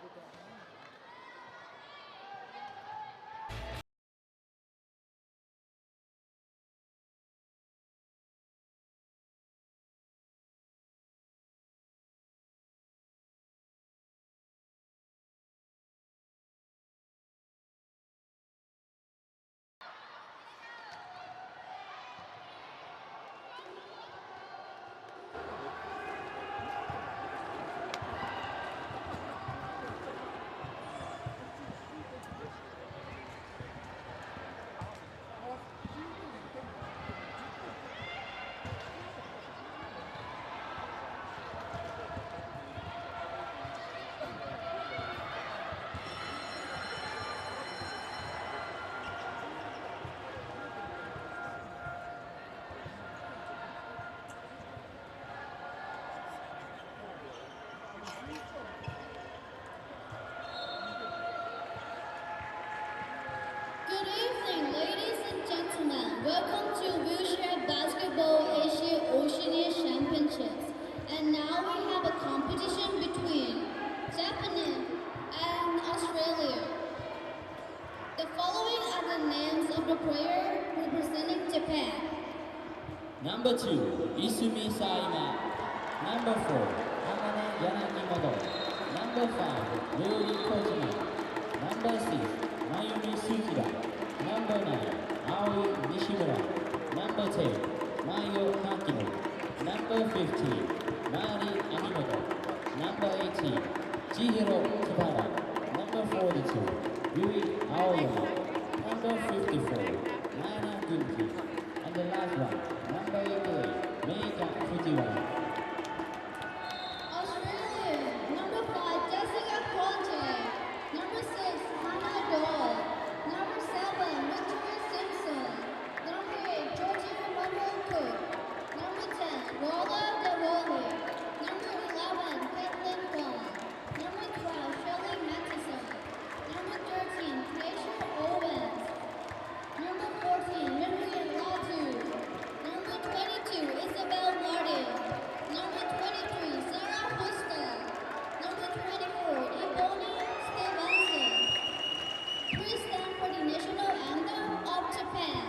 Good evening, ladies and gentlemen. Welcome to Wheelchair Basketball Asia Oceania Championships. And now we have a competition between Japan and Australia. The following are the names of the players representing Japan. Number 2, Isumi Saima. Number 4, Hamane Yanagimoto. Number 5, Ryuri Kojima. Number 6, Mayumi Sukira. Number 9, Aoi Nishimura. Number 10, Mayo Makino. Number 15, Mari Amimoto. Number 18, Chihiro Tabara. Number 42, Yui Aoyama. Number 54, Nana Gunki. And the last one, number 88, Meika Fujiwara. Australia, number 5, Jessica Conte. Number 6, Hannah Doyle. Number 7, Victoria Simpson. Number 8, Georgia Monroe Cook. Number 10, Rolla DeWally. Number 11, Caitlin Wong. Number 12, Shirley Matheson. Number 13, Keisha Owens. Number 14, Miriam Latu. Number 22, Isabel Martin. Number 23, Sarah Huster. Number 24, Ebony Stevenson. Please stand for the national anthem of Japan.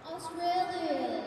Australia.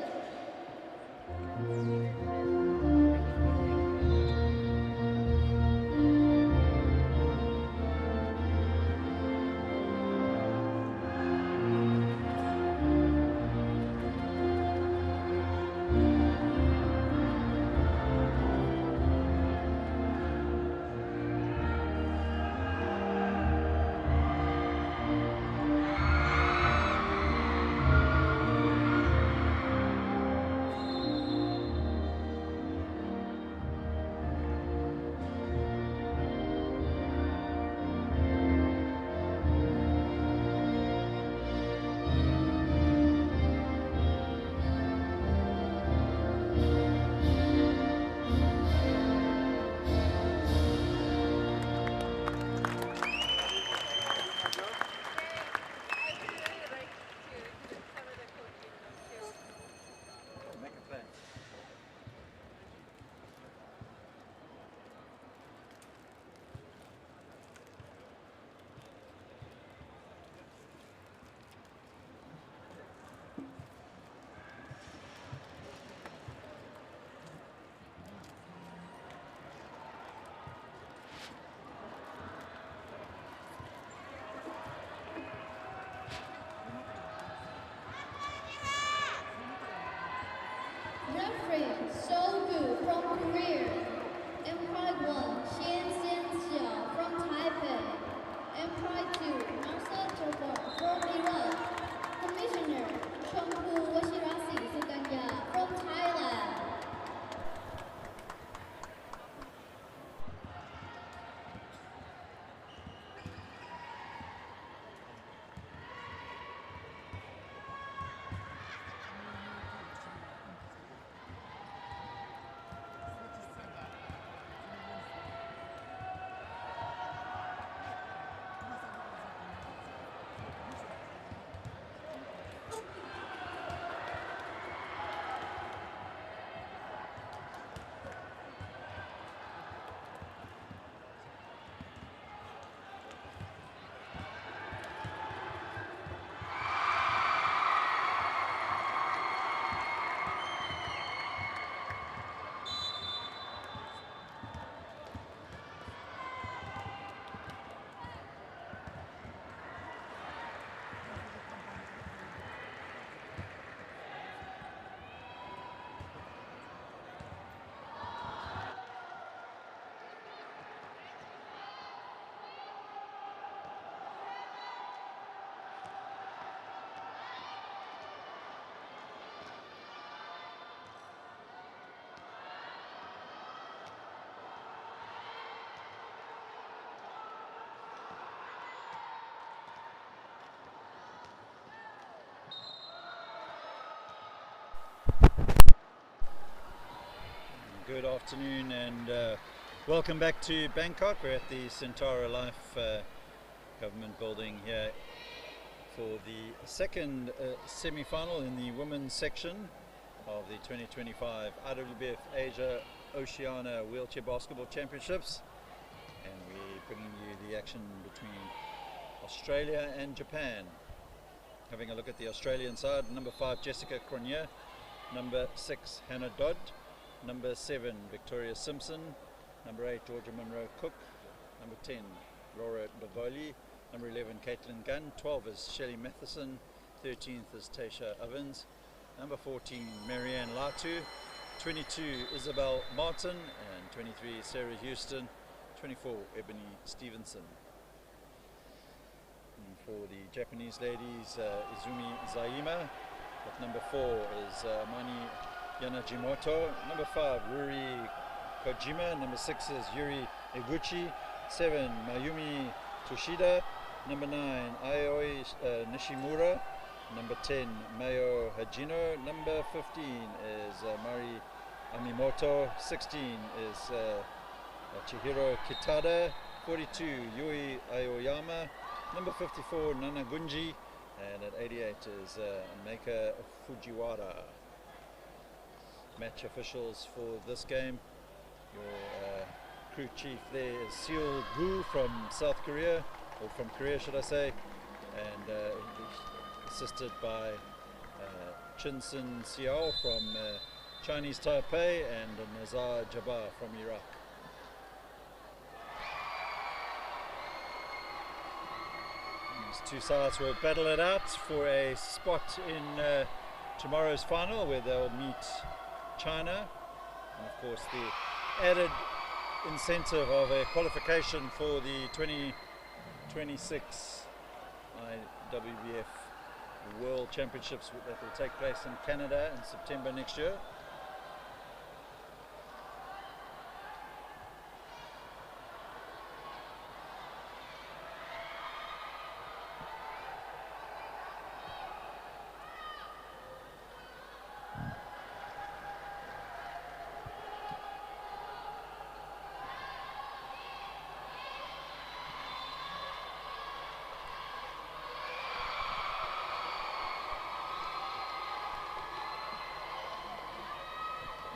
afternoon and welcome back to Bangkok. We're at the Centara Life government building here for the second semi-final in the women's section of the 2025 IWBF Asia Oceania Wheelchair Basketball Championships, and we're bringing you the action between Australia and Japan. Having a look at the Australian side, number 5 Jessica Cronje, number 6 Hannah Dodd, number 7 Victoria Simpson, number 8 Georgia Monroe Cook, number 10 Laura Davoli, number 11 Caitlin Gunn, 12 is Shelley Matheson, 13th is Tasha Ovens, number 14 Marianne Latu, 22 Isabel Martin, and 23 Sarah Houston, 24 Ebony Stevenson. And for the Japanese ladies, Izumi Zaima, with number 4 is Amani Yanajimoto, number 5 Ruri Kojima, number 6 is Yuri Eguchi, 7 Mayumi Toshida, number 9 Aoi Nishimura, number 10 Mayo Hajino, number 15 is Mari Amimoto, 16 is Chihiro Kitada, 42 Yui Aoyama, number 54 Nana Gunji, and at 88 is Meika Fujiwara. Match officials for this game, your crew chief there is Seol Gu from South Korea, or from Korea should I say, and assisted by Chinsun Xiao from Chinese Taipei and Nazar Jabbar from Iraq. These two sides will battle it out for a spot in tomorrow's final, where they'll meet China, and of course the added incentive of a qualification for the 2026 IWBF World Championships that will take place in Canada in September next year.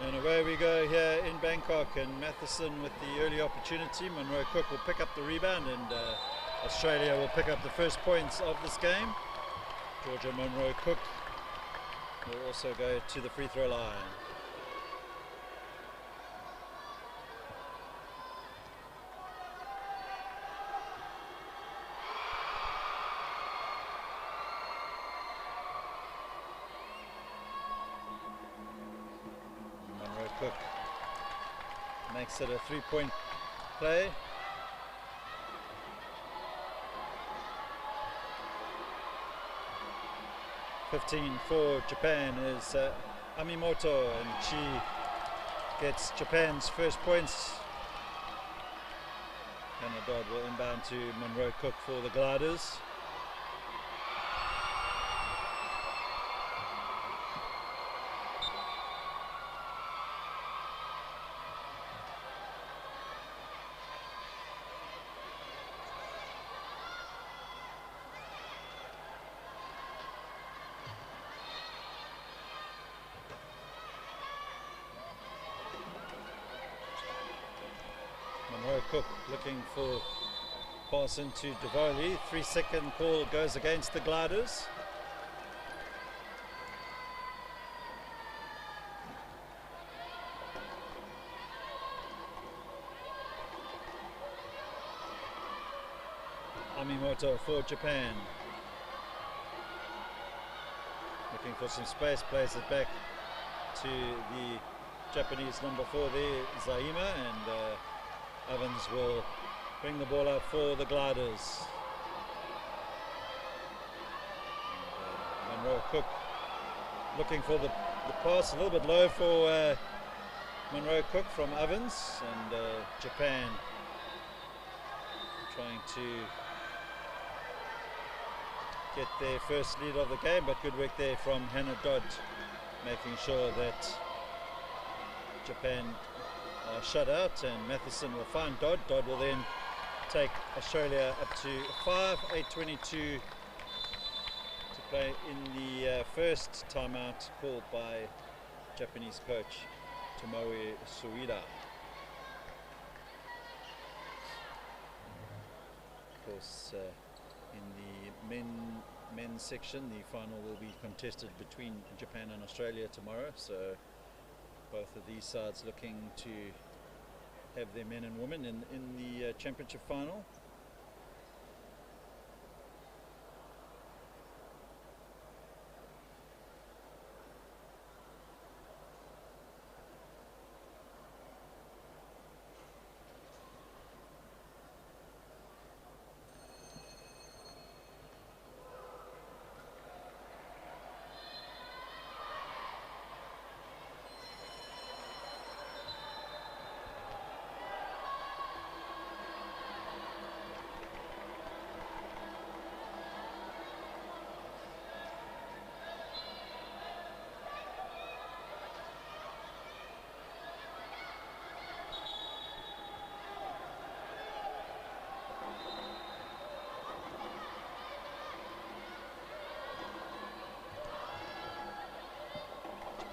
And away we go here in Bangkok, and Matheson with the early opportunity. Monroe Cook will pick up the rebound, and Australia will pick up the first points of this game. Georgia Monroe Cook will also go to the free throw line. Cook makes it a three-point play. (15) for Japan is Amimoto, and she gets Japan's first points. Hannah Dodd will inbound to Monroe Cook for the Gliders. Monroe Cook looking for pass into Davoli. 3-second call goes against the Gliders. Amimoto for Japan. Looking for some space, plays it back to the Japanese number 4 there, Zaima, and Ovens will bring the ball up for the Gliders. And, Monroe Cook looking for the pass, a little bit low for Monroe Cook from Ovens, and Japan trying to get their first lead of the game, but good work there from Hannah Dodd, making sure that Japan shut out, and Matheson will find Dodd. Dodd will then take Australia up to 5-8-22 to play in the first timeout called by Japanese coach Tomoe Suida. Of course, in the men's section, the final will be contested between Japan and Australia tomorrow, so both of these sides looking to have their men and women in the championship final.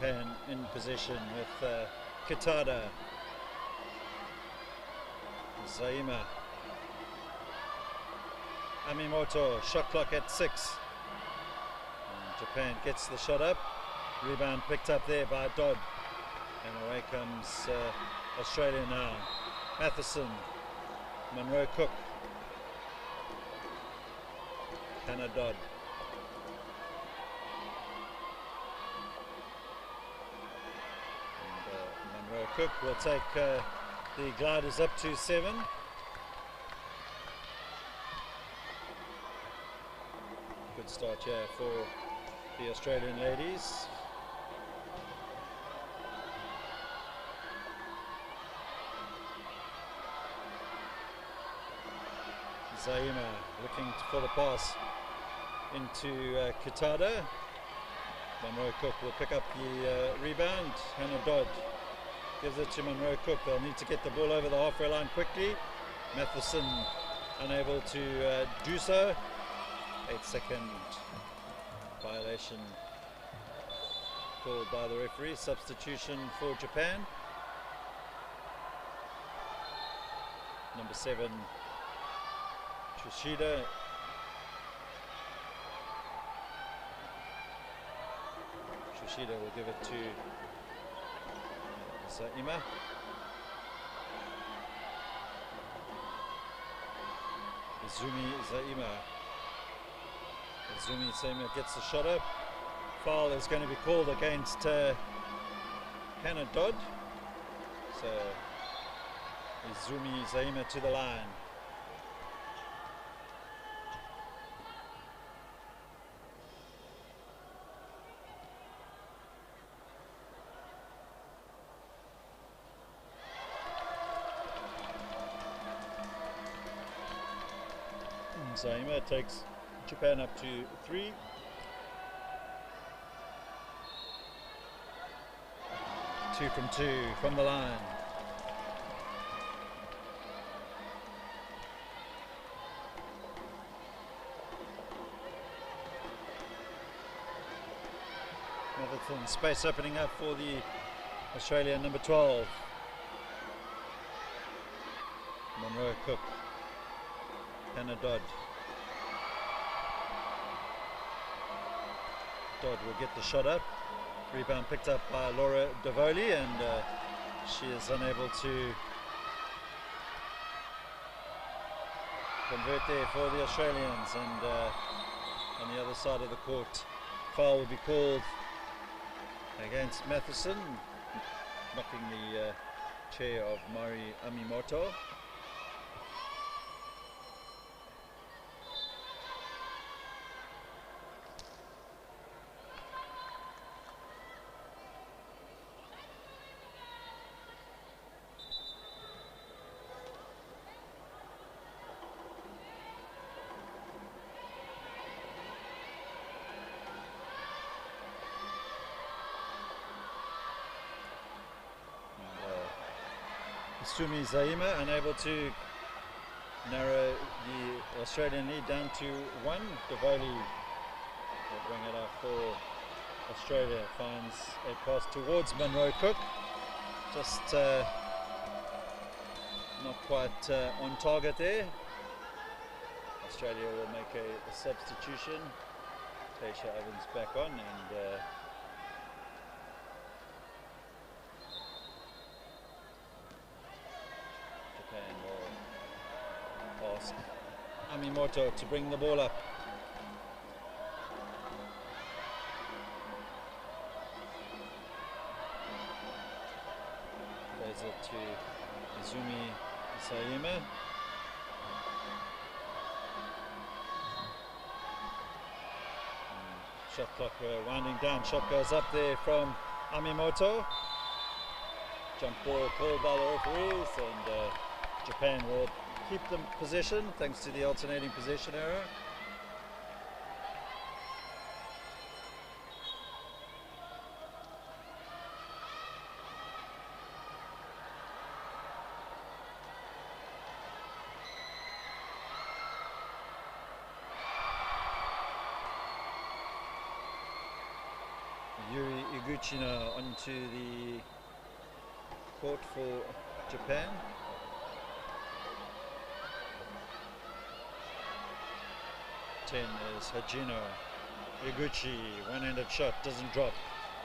Japan in possession with Kitada, Zaima, Amimoto, shot clock at 6. And Japan gets the shot up, rebound picked up there by Dodd, and away comes Australia now. Matheson, Monroe Cook, Hannah Dodd. Cook will take the gliders up to 7. Good start here for the Australian ladies. Zaima looking for the pass into Kitada. Monroe Cook will pick up the rebound. Hannah Dodd gives it to Monroe Cook. They'll need to get the ball over the halfway line quickly. Matheson unable to do so. 8-second violation called by the referee. Substitution for Japan. Number 7, Trishida. Trishida will give it to Zaima. Izumi Zaima gets the shot up. Foul is going to be called against Hannah Dodd. So Izumi Zaima to the line. Zaima takes Japan up to 3. Two from 2 from the line. Matheson, space opening up for the Australian number 12. Monroe Cook. Hannah Dodd. Dodd will get the shot up. Rebound picked up by Laura Davoli, and she is unable to convert there for the Australians. And on the other side of the court, foul will be called against Matheson, knocking the chair of Mari Amimoto. Isumi Zaima unable to narrow the Australian lead down to 1. Davoli will bring it up for Australia. Finds a pass towards Monroe Cook. Just not quite on target there. Australia will make a substitution. Tasha Evans back on, and Japan will ask Amimoto to bring the ball up. Plays it to Izumi Isayama. Shot clock winding down. Shot goes up there from Amimoto. Jump ball called by the referees, and Japan will keep the possession thanks to the alternating possession error. Yuri Iguchi now onto the court for Japan. Ten is Hajino. Iguchi, one-handed shot, doesn't drop.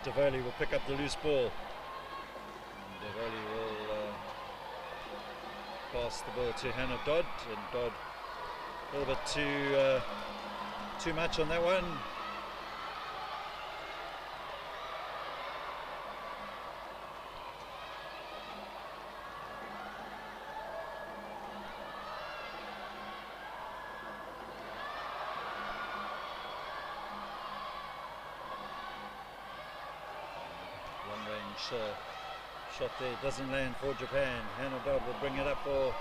Davoli will pick up the loose ball. Davoli will pass the ball to Hannah Dodd, and Dodd a little bit too much on that one. Shot there doesn't land for Japan. Hannah Dodd will bring it up for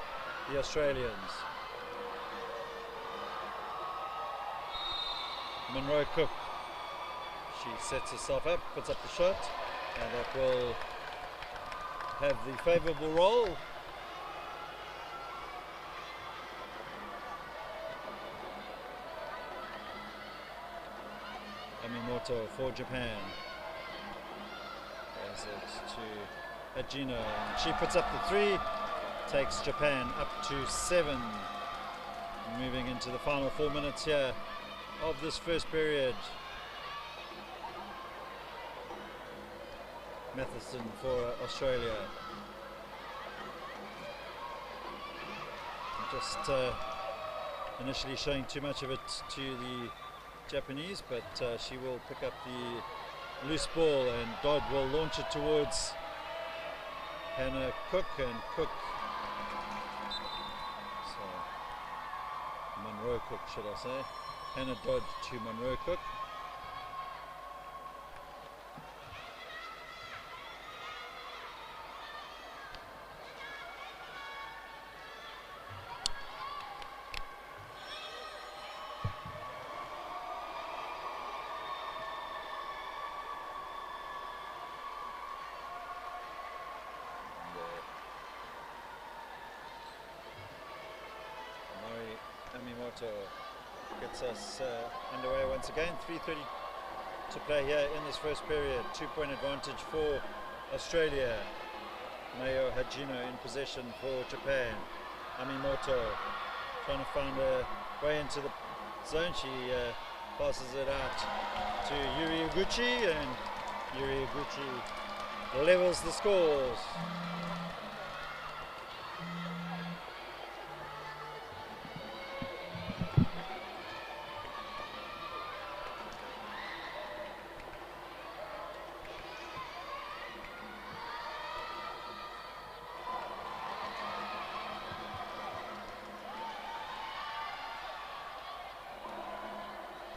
the Australians. Monroe Cook, she sets herself up, puts up the shot, and that will have the favourable roll. Amimoto for Japan. It to Hajino. She puts up the 3, takes Japan up to 7. Moving into the final 4 minutes here of this first period. Matheson for Australia. Just initially showing too much of it to the Japanese, but she will pick up the loose ball, and Dodd will launch it towards Hannah Cook, and Cook, so Monroe Cook should I say, Hannah Dodd to Monroe Cook. Gets us underway once again. 3:30 to play here in this first period. 2-point advantage for Australia. Mayo Hajino in possession for Japan. Amimoto trying to find a way into the zone. She passes it out to Yuri Iguchi, and Yuri Iguchi levels the scores.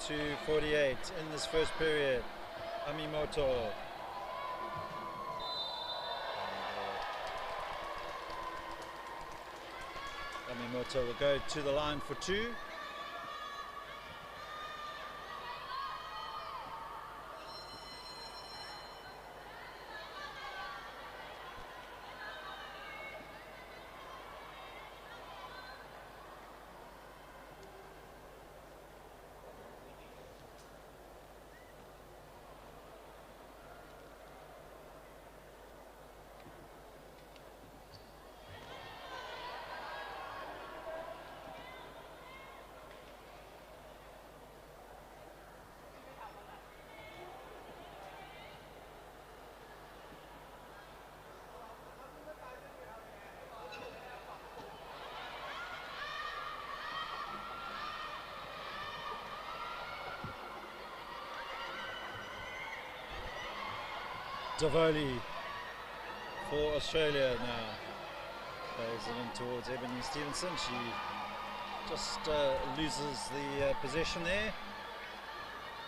To 48 in this first period. Amimoto. Amimoto will go to the line for 2. Davoli for Australia now. Plays it in towards Ebony Stevenson. She just loses the possession there.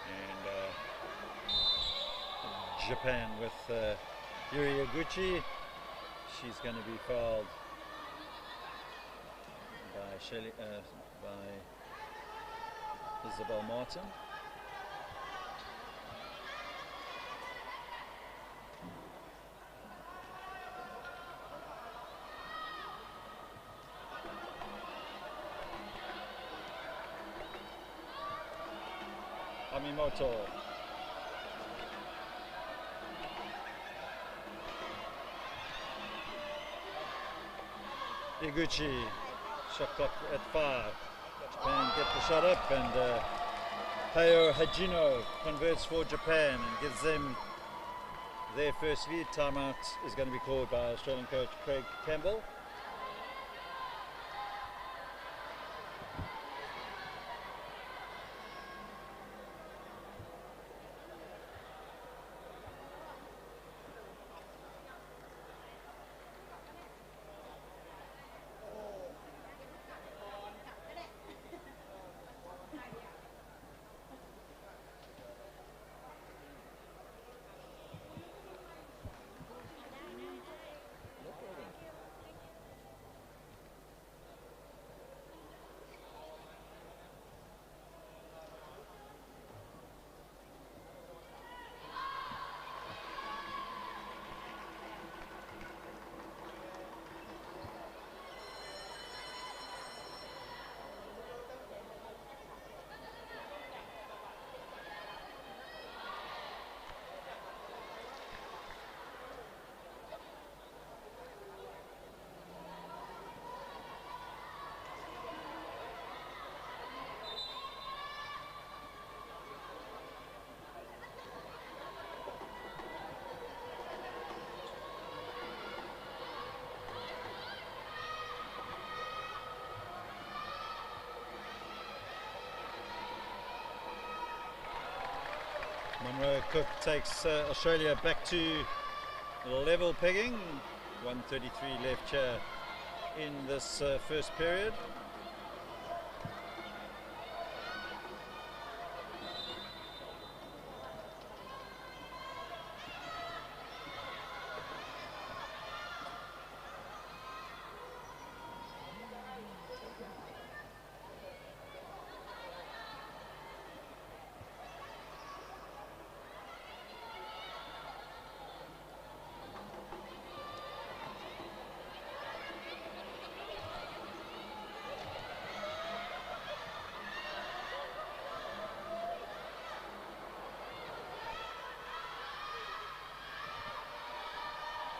And Japan with Yuri Iguchi. She's going to be fouled by Isabel Martin. Amimoto. Iguchi, shot clock at 5. Japan get the shot up, and Hayo Hajino converts for Japan and gives them their first lead. Timeout is going to be called by Australian coach Craig Campbell. Monroe Cook takes Australia back to level pegging. 1:33 left here in this first period.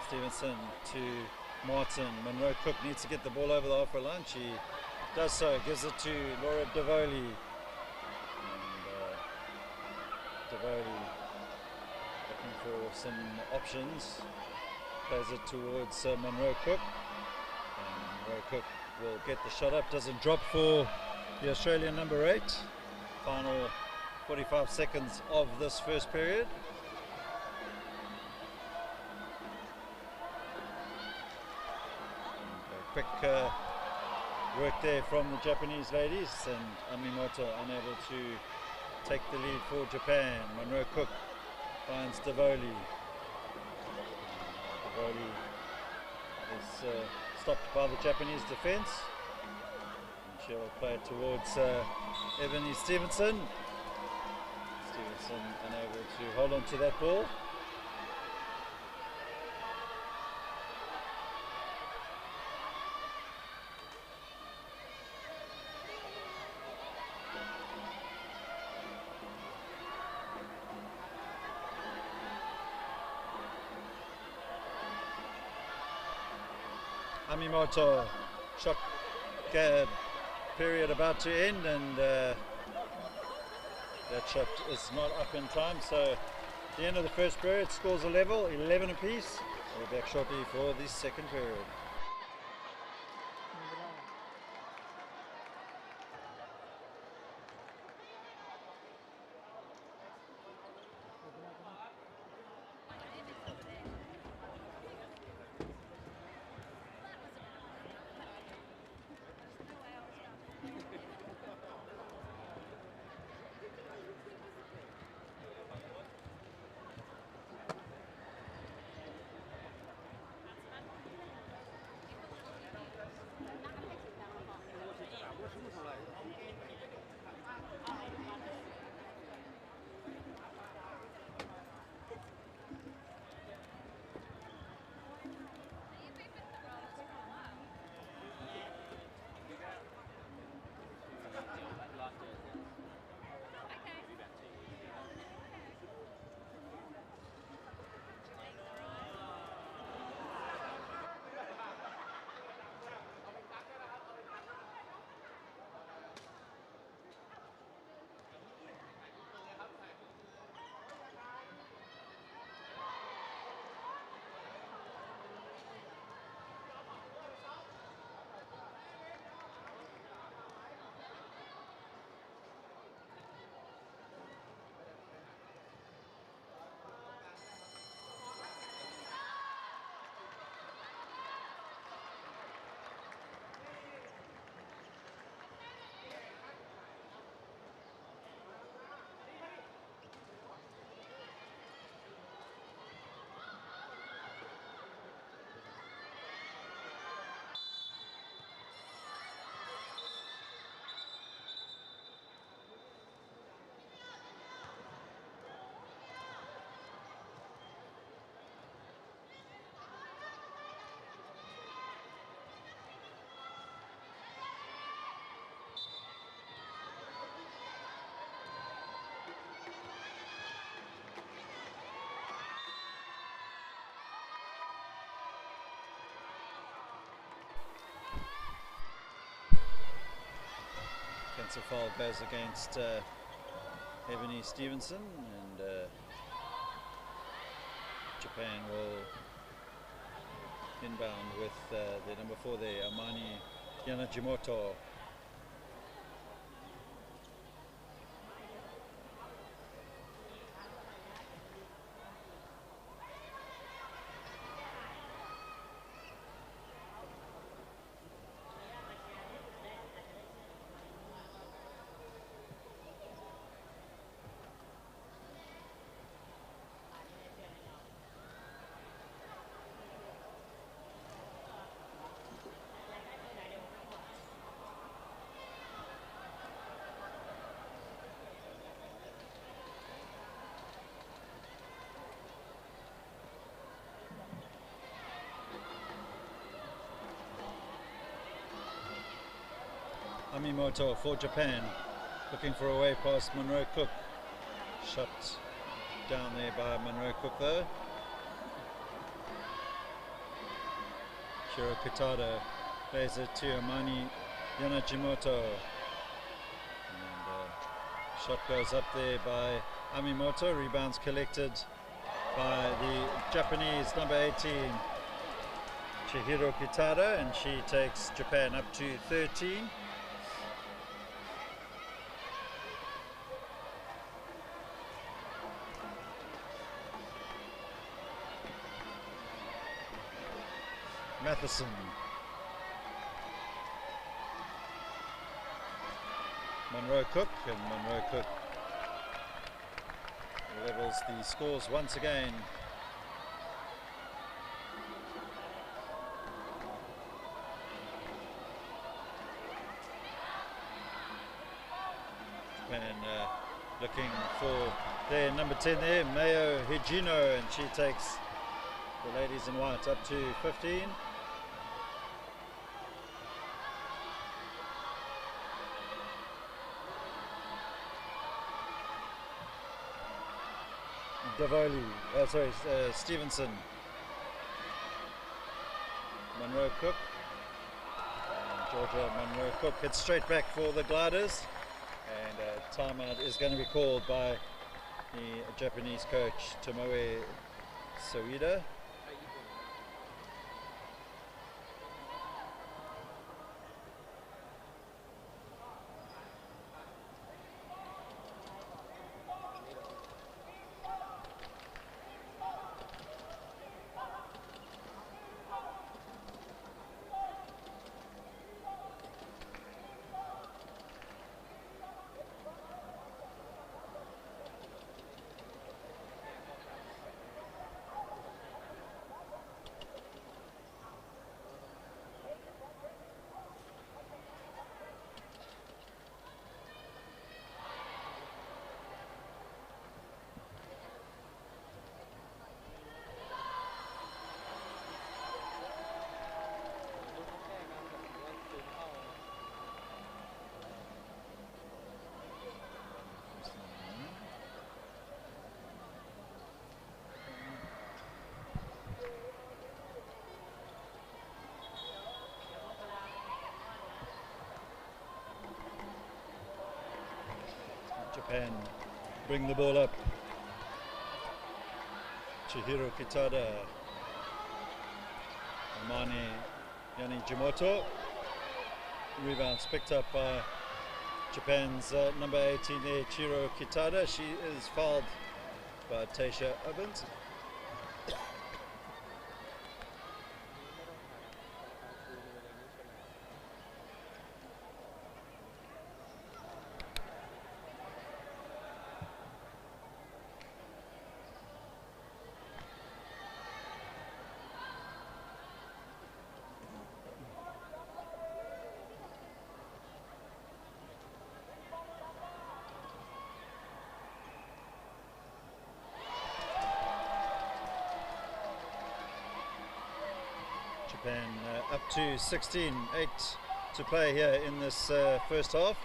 Stevenson to Martin. Monroe Cook needs to get the ball over the halfway line. She does so, gives it to Laura Davoli. And Davoli looking for some options. Plays it towards Monroe Cook. And Monroe Cook will get the shot up. Doesn't drop for the Australian number 8. Final 45 seconds of this first period. Quick work there from the Japanese ladies, and Amimoto unable to take the lead for Japan. Monroe Cook finds Davoli. Davoli is stopped by the Japanese defense. And she'll play it towards Ebony Stevenson. Stevenson unable to hold on to that ball. Amimoto, shot period about to end, and that shot is not up in time. So at the end of the first period, scores a level, 11 apiece. We'll be back shortly for the second period. Offensive foul goes against Ebony Stevenson, and Japan will inbound with the number 4 there, Amani Yanajimoto. Amimoto for Japan, looking for a way past Monroe Cook. Shot down there by Monroe Cook though. Shiro Kitada plays it to Amani Yanajimoto. And shot goes up there by Amimoto, rebounds collected by the Japanese number 18, Chihiro Kitada, and she takes Japan up to 13. Matheson. Monroe Cook, and Monroe Cook levels the scores once again. And looking for their number 10 there, Mayo Hijino, and she takes the ladies in white up to 15. Stevenson, Monroe Cook, and Georgia Monroe Cook hits straight back for the Gliders, and timeout is going to be called by the Japanese coach Tomoe Soida. Japan bring the ball up. Chihiro Kitada, Amani Yanajimoto. Rebounds picked up by Japan's number 18 there, Chihiro Kitada. She is fouled by Taysha Ovens. Japan up to 16-8 to play here in this first half.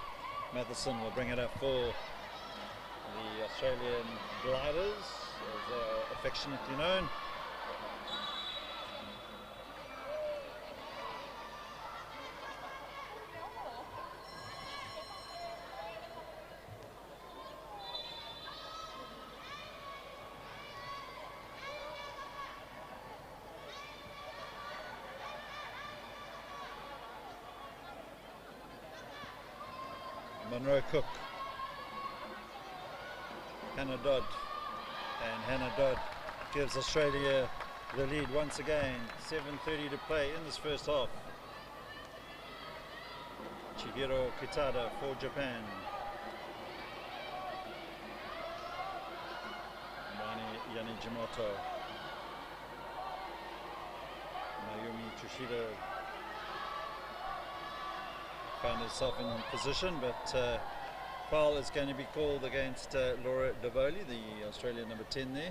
Matheson will bring it up for the Australian Gliders, as they are affectionately known. Monroe Cook, Hannah Dodd, and Hannah Dodd gives Australia the lead once again. 7:30 to play in this first half. Chihiro Kitada for Japan. Yanijimoto. Mayumi Tushida found herself in position, but foul is going to be called against Laura Davoli, the Australian number 10 there.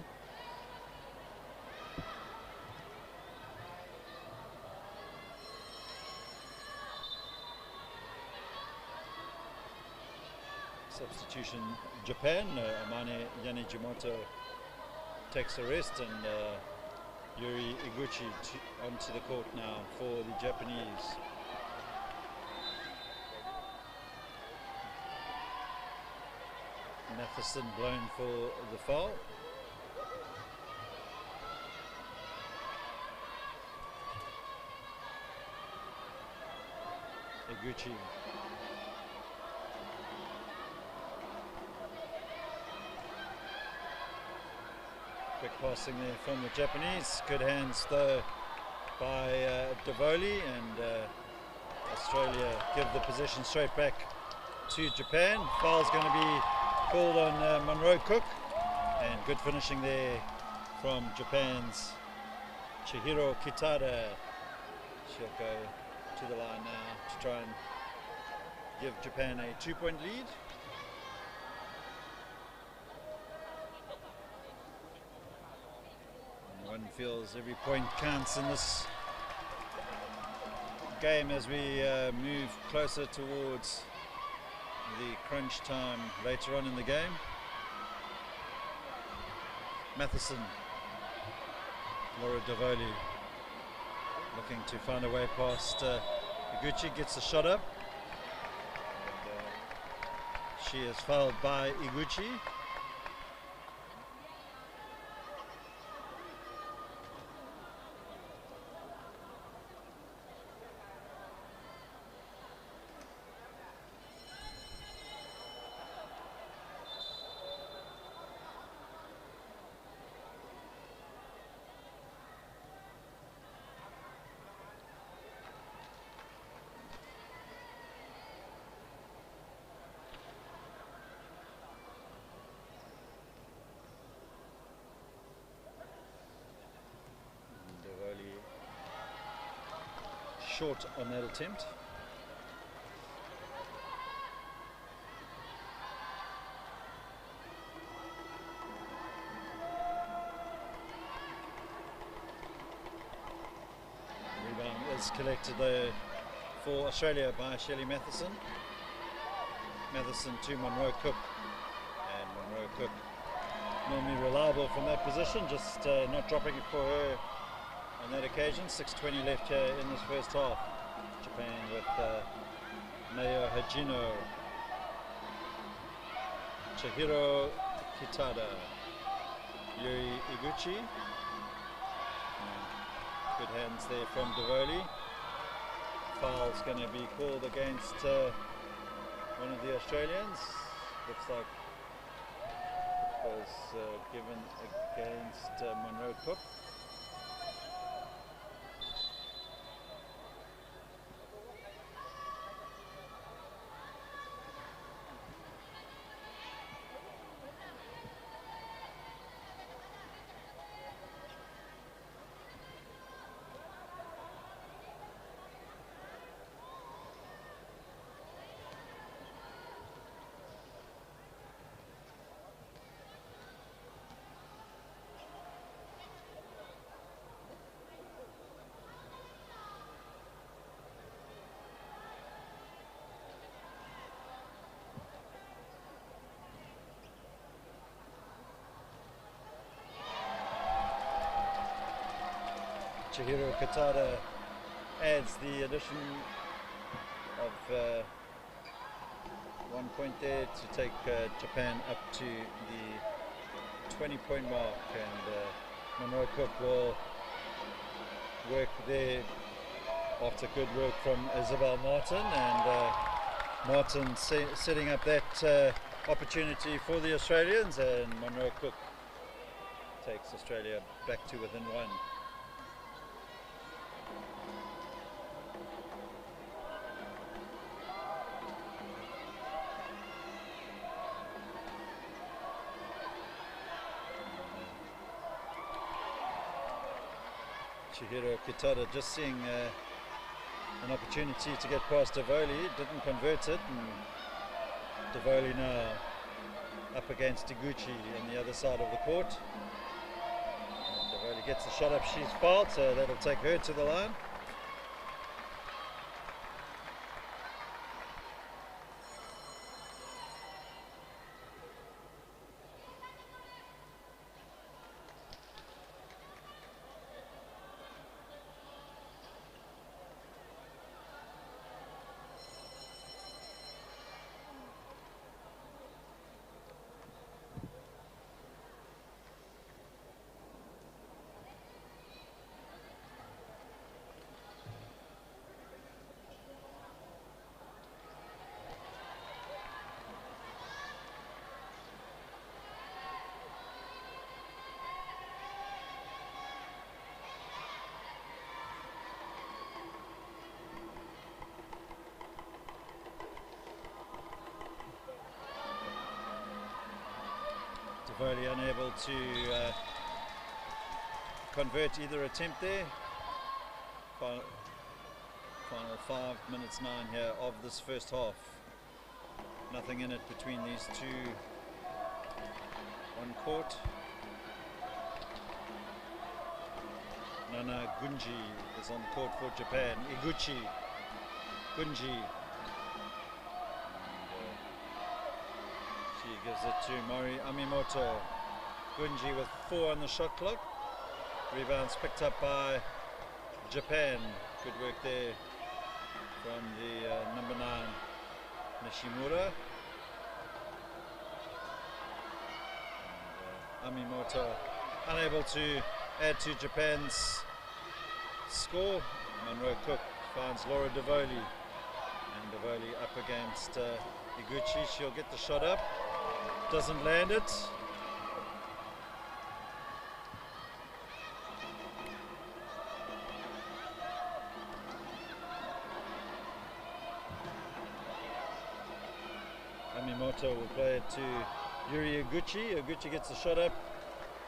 Substitution Japan, Amane Yanijimoto takes a rest, and Yuri Iguchi onto the court now for the Japanese. Matheson blown for the foul. Iguchi. Quick passing there from the Japanese. Good hands though by Davoli, and Australia give the possession straight back to Japan. Foul's going to be called on Monroe Cook, and good finishing there from Japan's Chihiro Kitada. She'll go to the line now to try and give Japan a 2-point lead. One feels every point counts in this game as we move closer towards the crunch time later on in the game. Matheson, Laura Davoli looking to find a way past Iguchi, gets the shot up. And, she is fouled by Iguchi. Short on that attempt. Rebound is collected there for Australia by Shelley Matheson. Matheson to Monroe Cook, and Monroe Cook normally reliable from that position, just not dropping it for her on that occasion. 6:20 left here in this first half. Japan with Nayo Hajino, Chihiro Kitada, Yuri Iguchi. Good hands there from Davoli. Foul's going to be called against one of the Australians. Looks like it was given against Monroe Cook. Chihiro Kitada adds the addition of 1 point there to take Japan up to the 20-point mark, and Monroe Cook will work there after good work from Isabel Martin, and Martin setting up that opportunity for the Australians, and Monroe Cook takes Australia back to within one. Chihiro Kitada just seeing an opportunity to get past Devoli, didn't convert it, and Devoli now up against Iguchi on the other side of the court. Devoli gets the shot up, she's fouled, so that'll take her to the line. Devoli unable to convert either attempt there. Final 5 minutes 9 here of this first half. Nothing in it between these two on court. Nana Gunji is on the court for Japan. Iguchi, Gunji. She gives it to Mori Amimoto. Gunji with 4 on the shot clock. Rebounds picked up by Japan. Good work there from the number 9, Nishimura. And, Amimoto unable to add to Japan's score. Monroe Cook finds Laura Devoli. And Devoli up against Iguchi. She'll get the shot up. Doesn't land it. Amimoto will play it to Yuri Iguchi. Iguchi gets the shot up.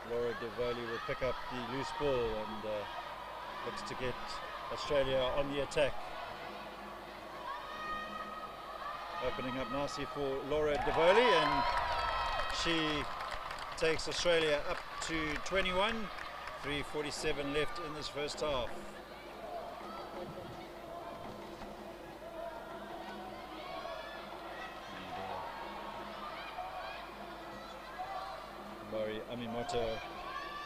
Laura Devoli will pick up the loose ball and looks to get Australia on the attack. Opening up nicely for Laura Devoli, and she takes Australia up to 21. 3:47 left in this first half. Mori Amimoto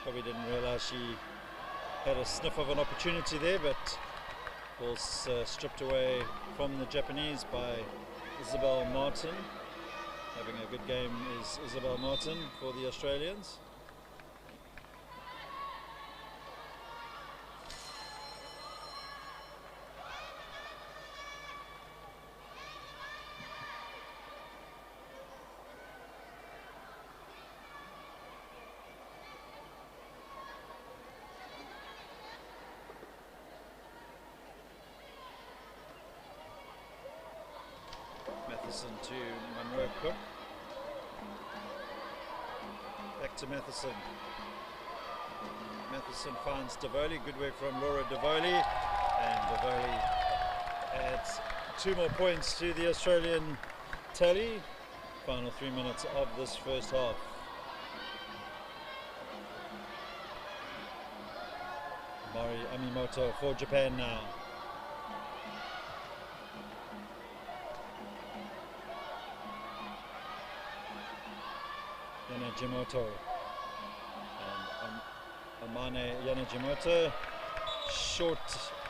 probably didn't realize she had a sniff of an opportunity there, but was stripped away from the Japanese by Isabel Martin. Having a good game is Isabel Martin for the Australians. Matheson to Monroe Cook. Back to Matheson. Matheson finds Devoli. Good work from Laura Devoli. And Devoli adds 2 more points to the Australian tally. Final 3 minutes of this first half. Mori Amimoto for Japan now. Yanajimoto and Amane Yanajimoto short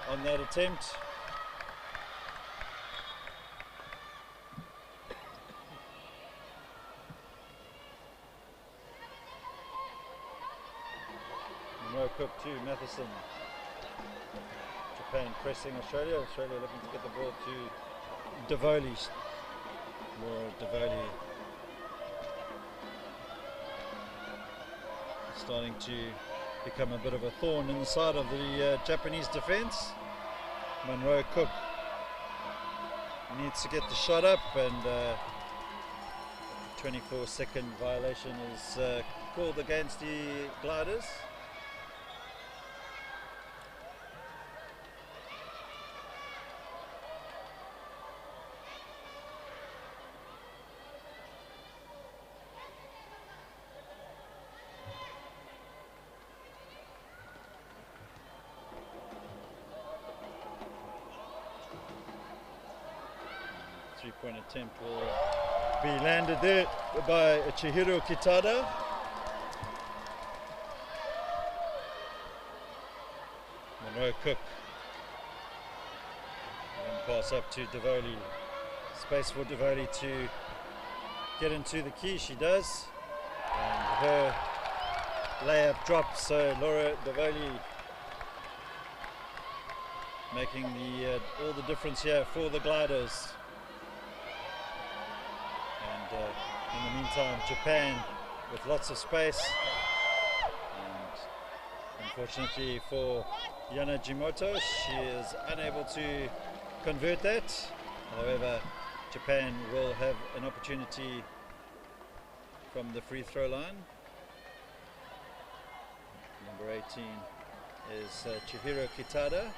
on that attempt. Monroe Cook to Matheson. Japan pressing Australia. Australia looking to get the ball to Devoli. Devoli starting to become a bit of a thorn in the side of the Japanese defense. Monroe Cook needs to get the shot up, and 24-second violation is called against the gliders. Three-point attempt will be landed there by Chihiro Kitada. Monroe Cook. And pass up to Devoli. Space for Devoli to get into the key. She does. And her layup drops. So Laura Devoli making all the difference here for the gliders. In the meantime, Japan with lots of space, and unfortunately for Yanagimoto, she is unable to convert that. However, Japan will have an opportunity from the free throw line. Number 18 is Chihiro Kitada.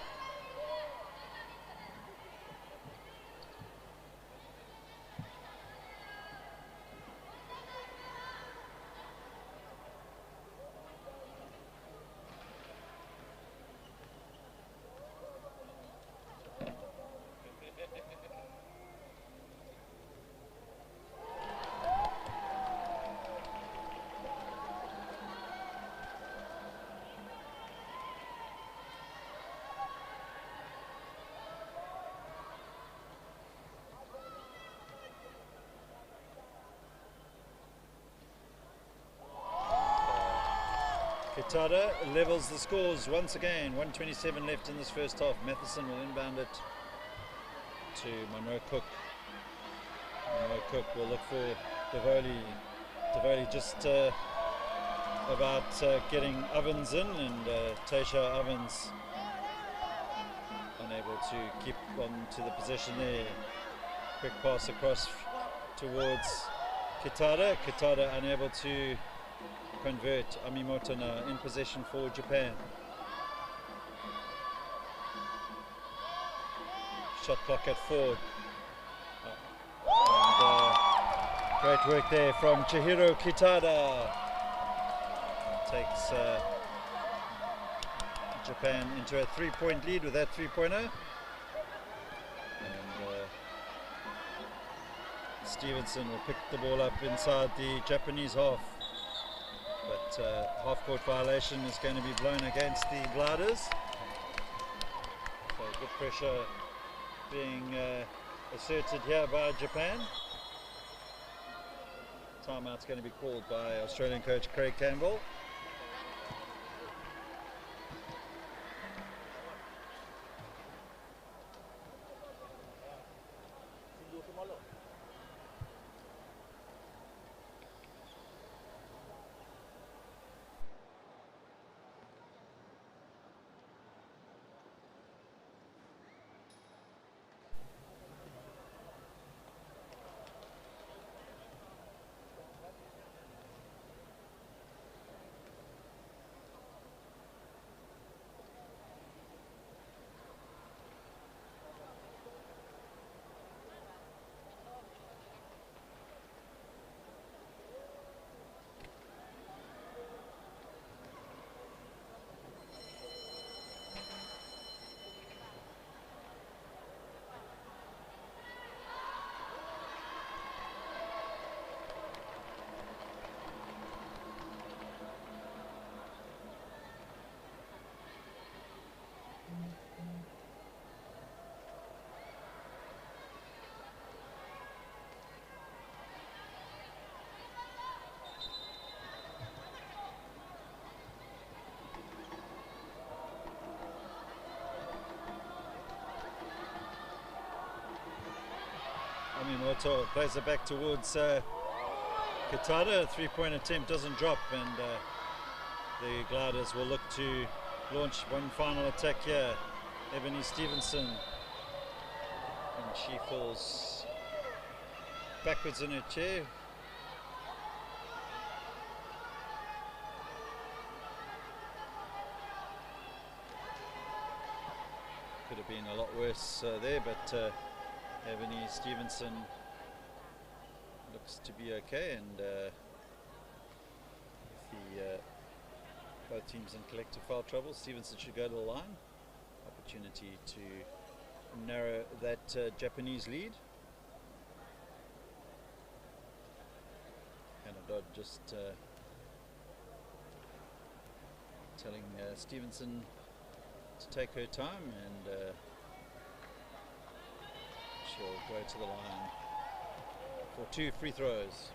Kitada levels the scores once again. 1:27 left in this first half. Matheson will inbound it to Monroe Cook. Monroe Cook will look for Devoli. Devoli just about getting Ovens in, and Tasha Ovens unable to keep on to the position there. Quick pass across towards Kitada. Kitada unable to convert. Amimoto now in possession for Japan. Shot clock at 4. And great work there from Chihiro Kitada. Takes Japan into a 3-point lead with that three-pointer. And Stevenson will pick the ball up inside the Japanese half. But half-court violation is going to be blown against the gliders. So good pressure being asserted here by Japan. Timeout's going to be called by Australian coach Craig Campbell. Toto plays it back towards Katada. A 3-point attempt doesn't drop, and the Gliders will look to launch one final attack here. Ebony Stevenson, and she falls backwards in her chair. Could have been a lot worse there, but Ebony Stevenson looks to be okay, and if both teams in collective foul trouble, Stevenson should go to the line. Opportunity to narrow that Japanese lead. Hannah Dodd just telling Stevenson to take her time, and she'll go to the line for 2 free throws.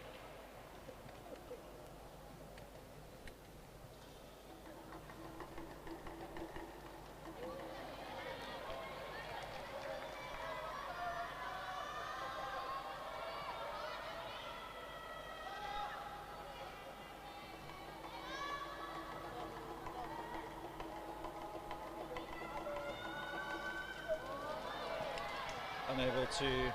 Unable to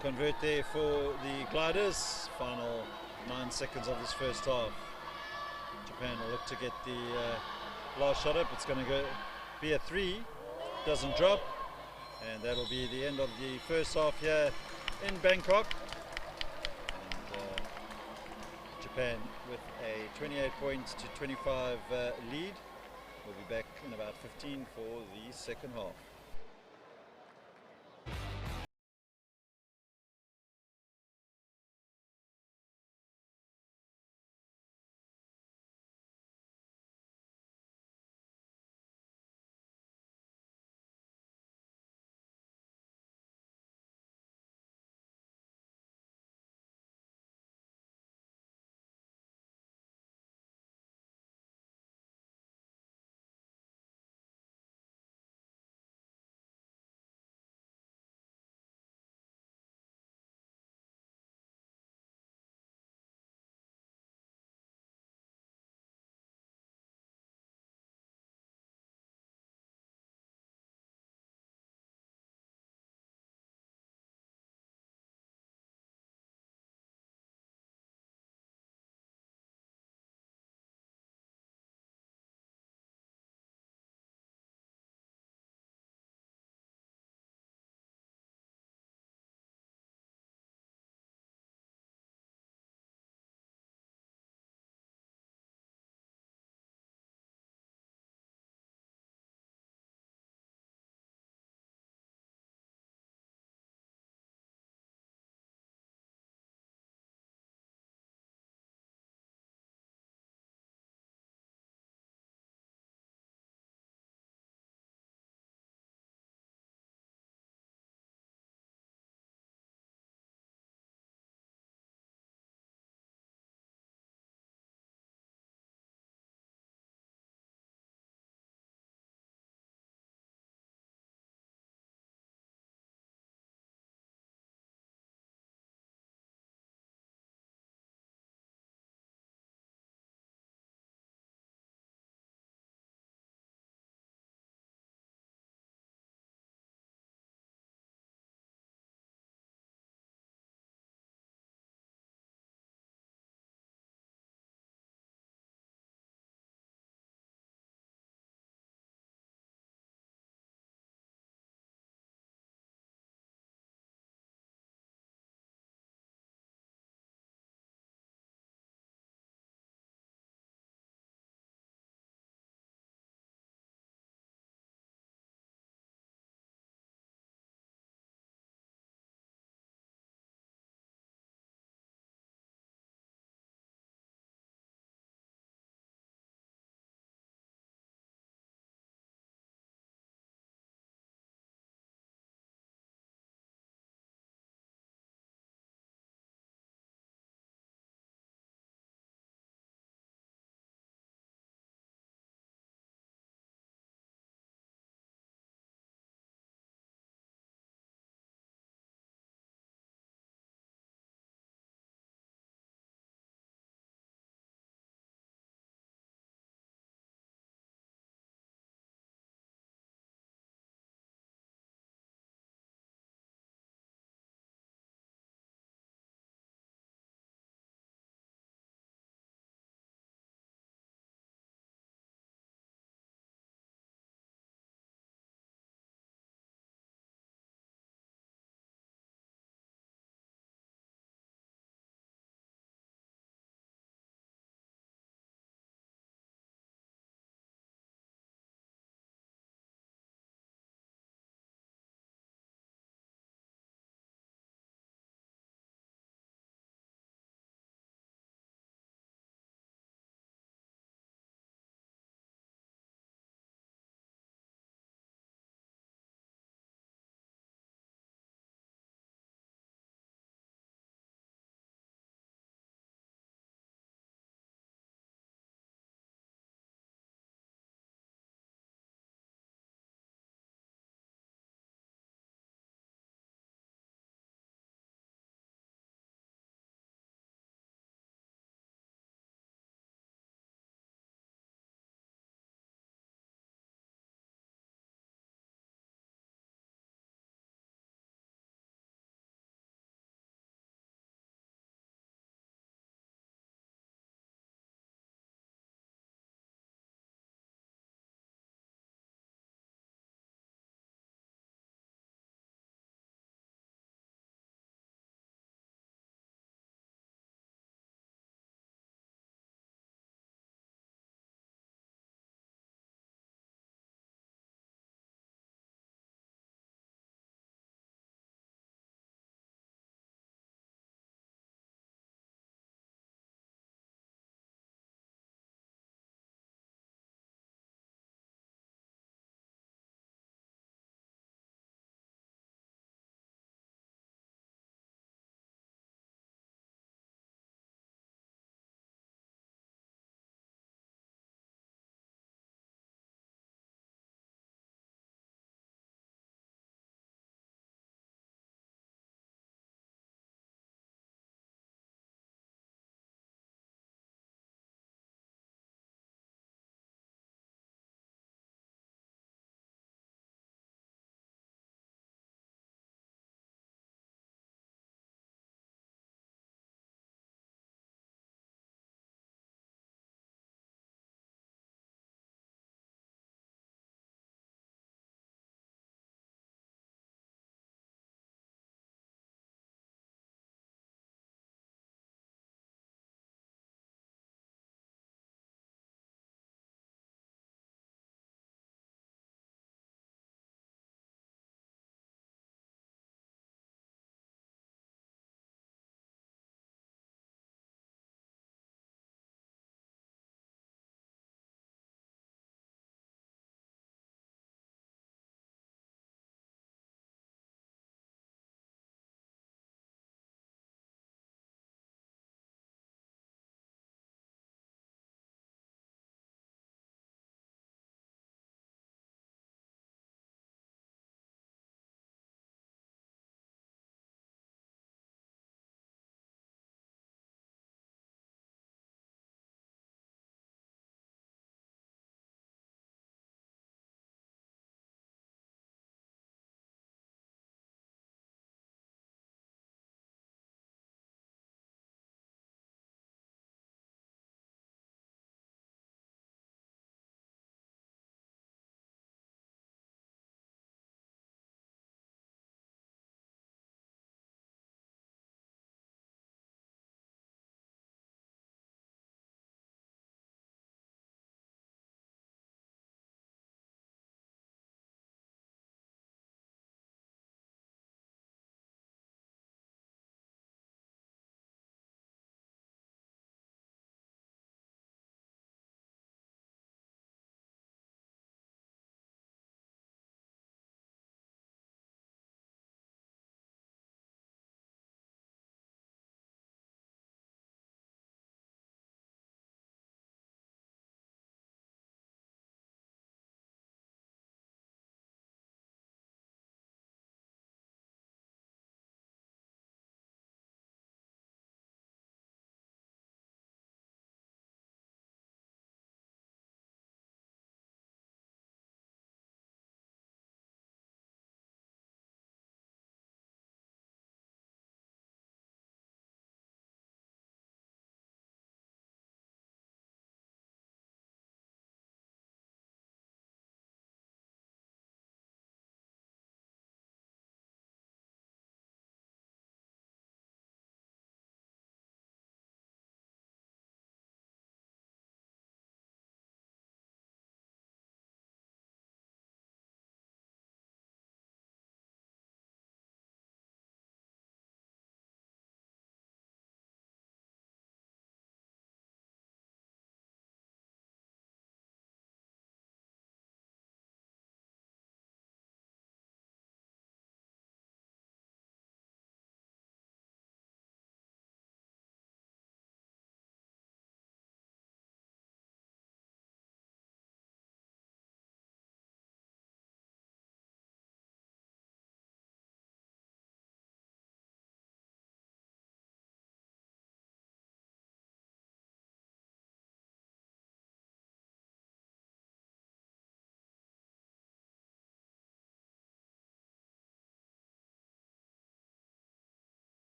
convert there for the Gliders. Final 9 seconds of this first half. Japan will look to get the last shot up. It's going to be a 3, doesn't drop, and that'll be the end of the first half here in Bangkok. And Japan with a 28 points to 25 lead. We'll be back in about 15 for the second half.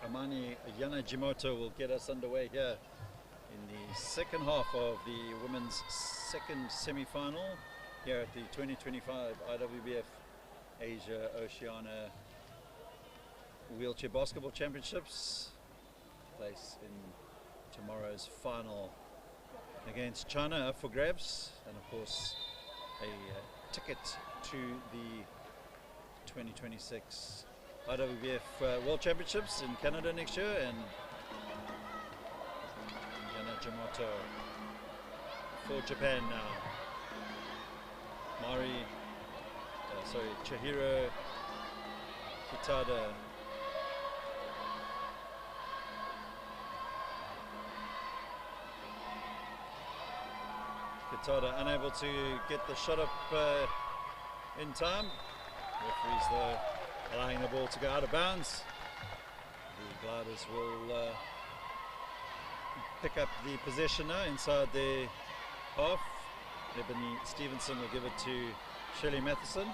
Amani Yanajimoto will get us underway here in the second half of the women's second semi-final here at the 2025 IWBF Asia Oceania Wheelchair Basketball Championships. Place in tomorrow's final against China up for grabs, and of course a ticket to the 2026 IWBF World Championships in Canada next year. And Yanajimoto for Japan now. Chihiro Kitada. Kitada unable to get the shot up in time. Referees though allowing the ball to go out of bounds. The Gliders will pick up the possession now inside their half. Ebony Stevenson will give it to Shirley Matheson.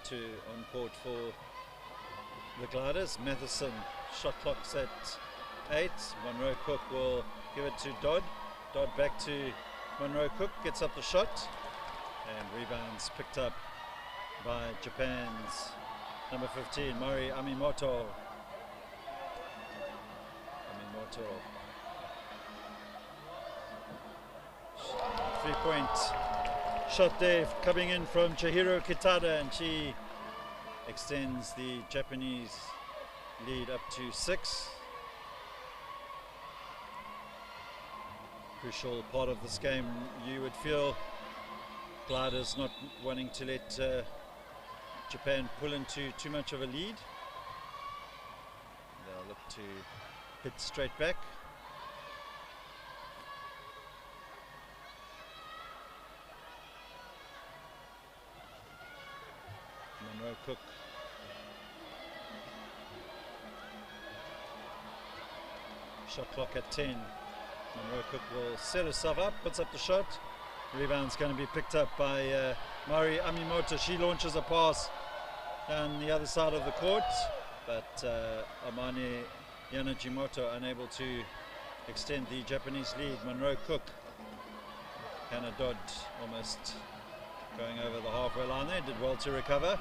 On court for the Gliders. Matheson, shot clock's at 8. Monroe Cook will give it to Dodd. Dodd back to Monroe Cook, gets up the shot, and rebounds picked up by Japan's number 15, Mari Amimoto. 3-point shot there coming in from Chihiro Kitada, and she extends the Japanese lead up to 6. Crucial part of this game, you would feel. Gliders not wanting to let Japan pull into too much of a lead. They'll look to hit straight back. Monroe Cook. Shot clock at 10. Monroe Cook will set herself up, puts up the shot. Rebound's going to be picked up by Mari Amimoto. She launches a pass down the other side of the court, but Amani Yanajimoto unable to extend the Japanese lead. Monroe Cook. Hannah Dodd almost going over the halfway line there, did well to recover.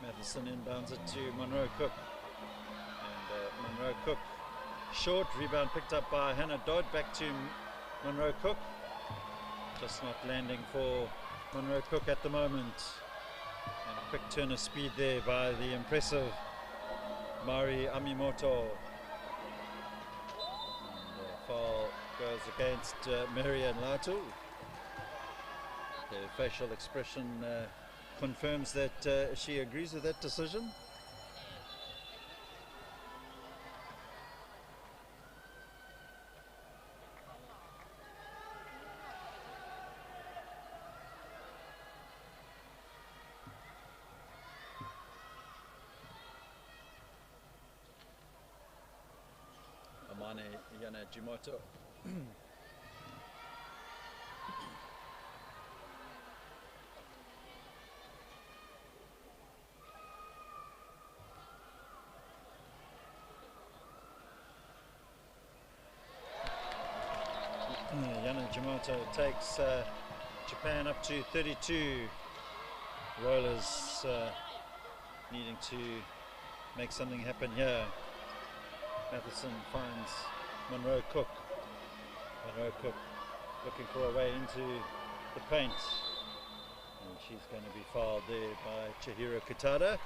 Matheson inbounds it to Monroe Cook, and Monroe Cook short, rebound picked up by Hannah Dodd, back to Monroe Cook, just not landing for Monroe Cook at the moment. And a quick turn of speed there by the impressive Mari Amimoto, and foul goes against Marianne Latu. The facial expression confirms that she agrees with that decision. Amane Yanajimoto. Yanajimoto takes Japan up to 32. Rollers needing to make something happen here. Matheson finds Monroe Cook. Monroe Cook looking for a way into the paint. And she's going to be fouled there by Chihiro Kitada.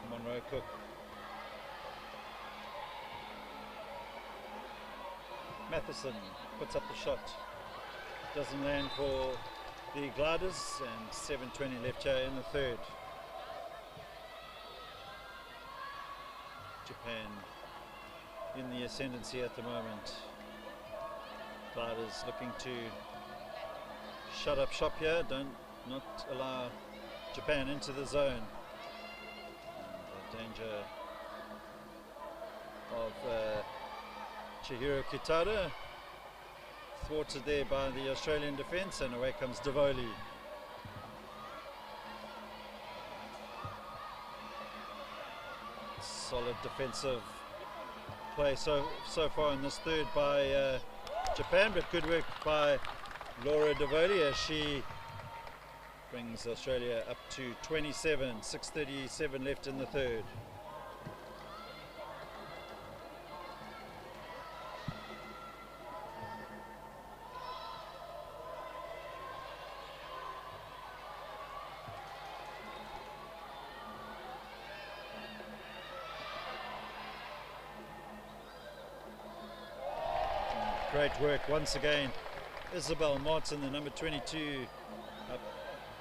Monroe Cook. Matheson puts up the shot. Doesn't land for the Gliders, and 7:20 left here in the third. Japan in the ascendancy at the moment. Gliders looking to shut up shop here, not allow Japan into the zone. Danger of Chihiro Kitada, thwarted there by the Australian defence, and away comes Davoli. Solid defensive play so far in this third by Japan, but good work by Laura Davoli as she brings Australia up to 27, 6:37 left in the third. Great work once again. Isabel Martin, the number 22,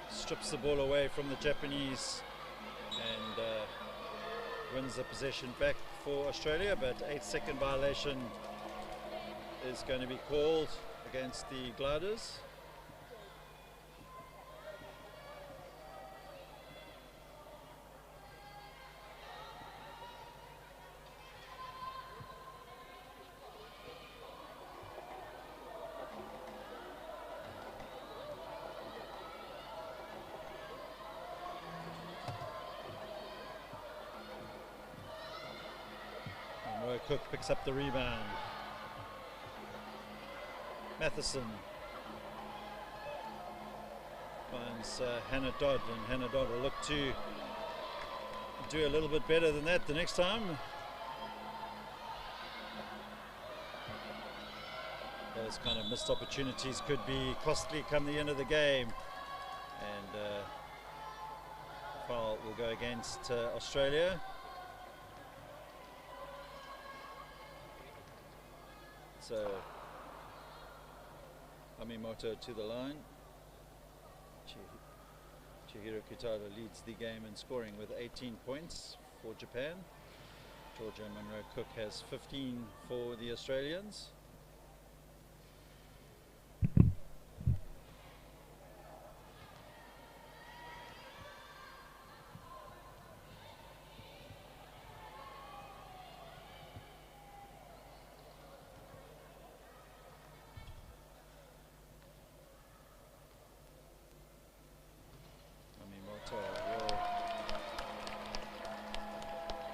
strips the ball away from the Japanese and wins the possession back for Australia, but 8-second violation is going to be called against the Gliders. Cook picks up the rebound. Matheson finds Hannah Dodd, and Hannah Dodd will look to do a little bit better than that the next time. Those kind of missed opportunities could be costly come the end of the game, and foul will go against Australia. So Amimoto to the line. Chihiro Kitada leads the game in scoring with 18 points for Japan. Georgia Monroe Cook has 15 for the Australians.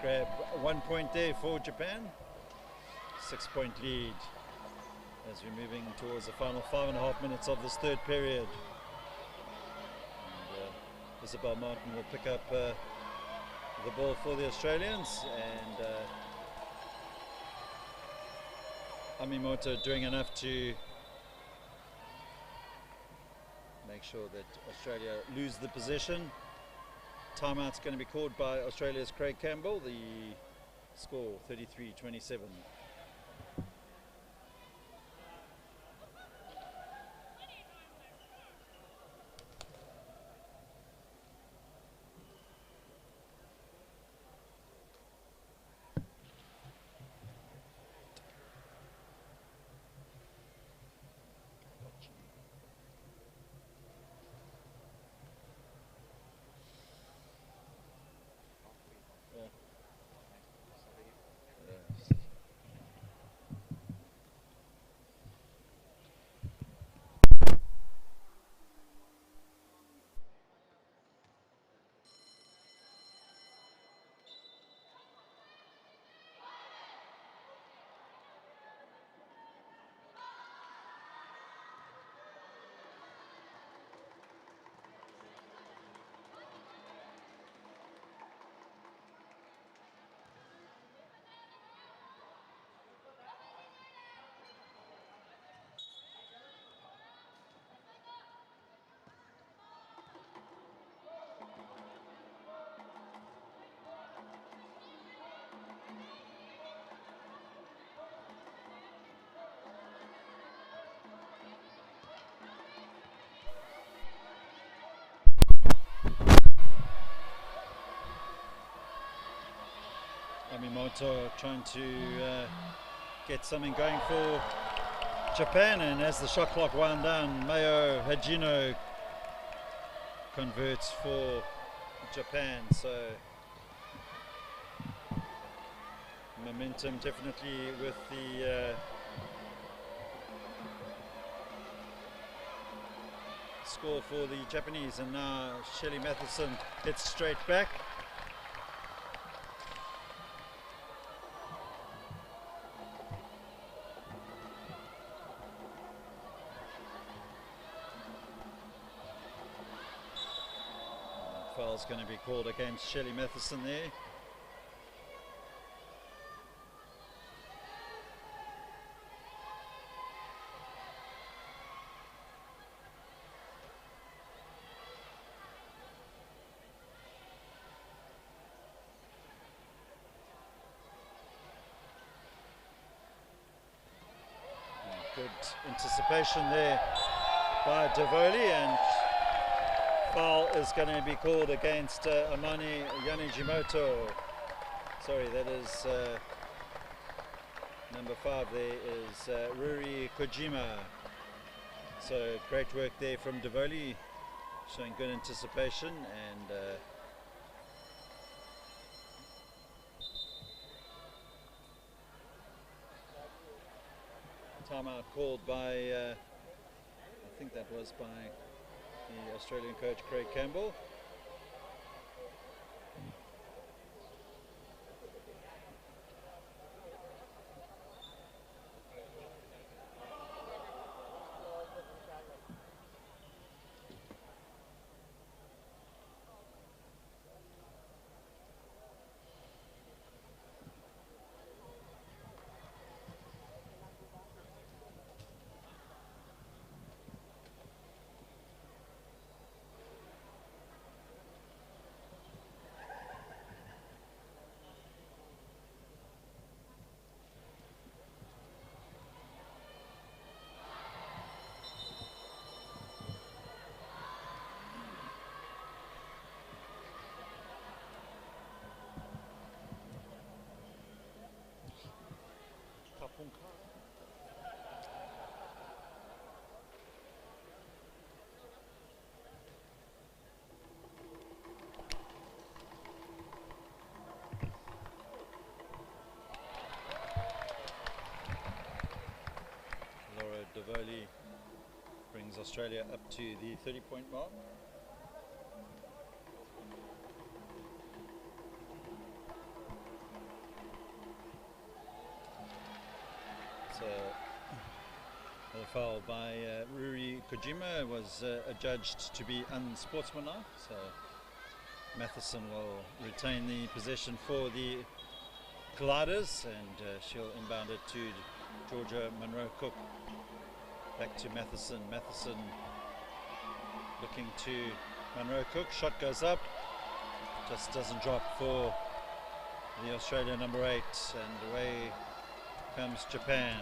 Grab 1 point there for Japan. 6-point lead as we're moving towards the final 5.5 minutes of this third period. And, Isabel Martin will pick up the ball for the Australians, and Amimoto doing enough to make sure that Australia lose the possession. Timeout's going to be called by Australia's Craig Campbell. The score 33-27. Amimoto trying to get something going for Japan, and as the shot clock wound down, Mayo Hajino converts for Japan. So momentum definitely with the score for the Japanese, and now Shelley Matheson hits straight back. Foul's going to be called against Shelley Matheson there. Good anticipation there by Davoli, and foul is going to be called against Amane Yanejimoto. Sorry, that is number 5 there is Ruri Kojima. So great work there from Davoli, showing good anticipation, and timeout called by, I think that was by the Australian coach Craig Campbell. Davoli brings Australia up to the 30-point mark. So the foul by Ruri Kojima was adjudged to be unsportsmanlike, so Matheson will retain the possession for the Gliders, and she'll inbound it to Georgia Monroe-Cook. Back to Matheson. Matheson looking to Monroe-Cook. Shot goes up, just doesn't drop for the Australia number 8, and away comes Japan.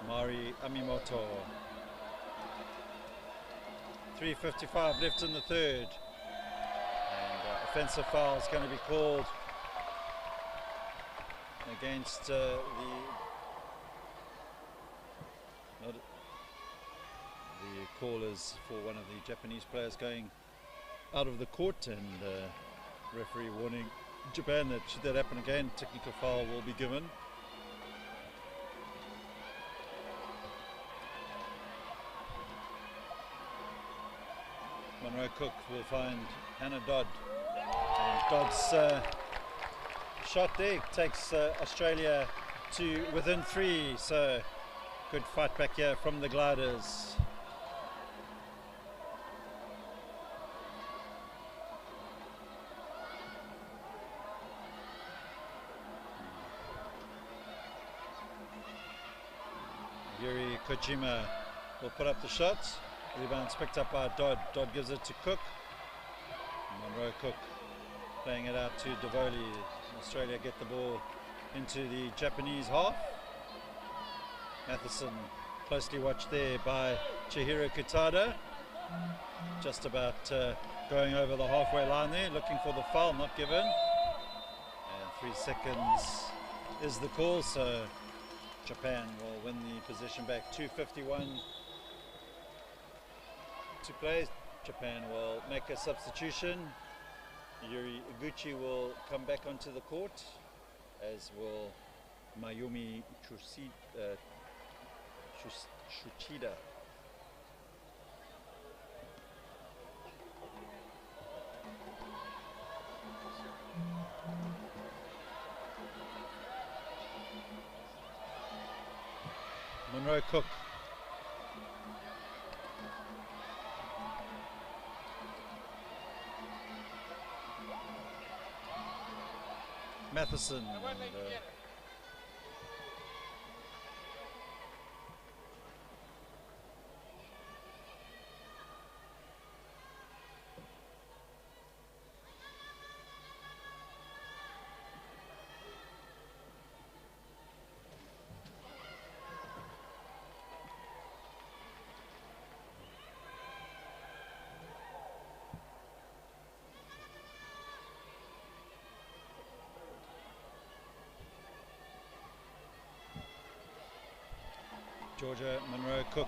Mari Amimoto. 3:55 left in the third, and offensive foul is going to be called against the callers for one of the Japanese players going out of the court, and referee warning Japan that should that happen again, technical foul will be given. Monroe-Cook will find Hannah Dodd, and Dodd's shot there takes Australia to within 3, so good fight back here from the Gliders. Yuri Kojima will put up the shot. Rebound's picked up by Dodd. Dodd gives it to Cook. Monroe-Cook playing it out to Davoli. Australia get the ball into the Japanese half. Matheson closely watched there by Chihiro Kutada. Just about going over the halfway line there, looking for the foul, not given. And 33 seconds is the call, so Japan will win the position back. 2:51 to play. Japan will make a substitution. Yuri Iguchi will come back onto the court, as will Mayumi Shuchida. Monroe Cook. Matheson. Georgia Monroe Cook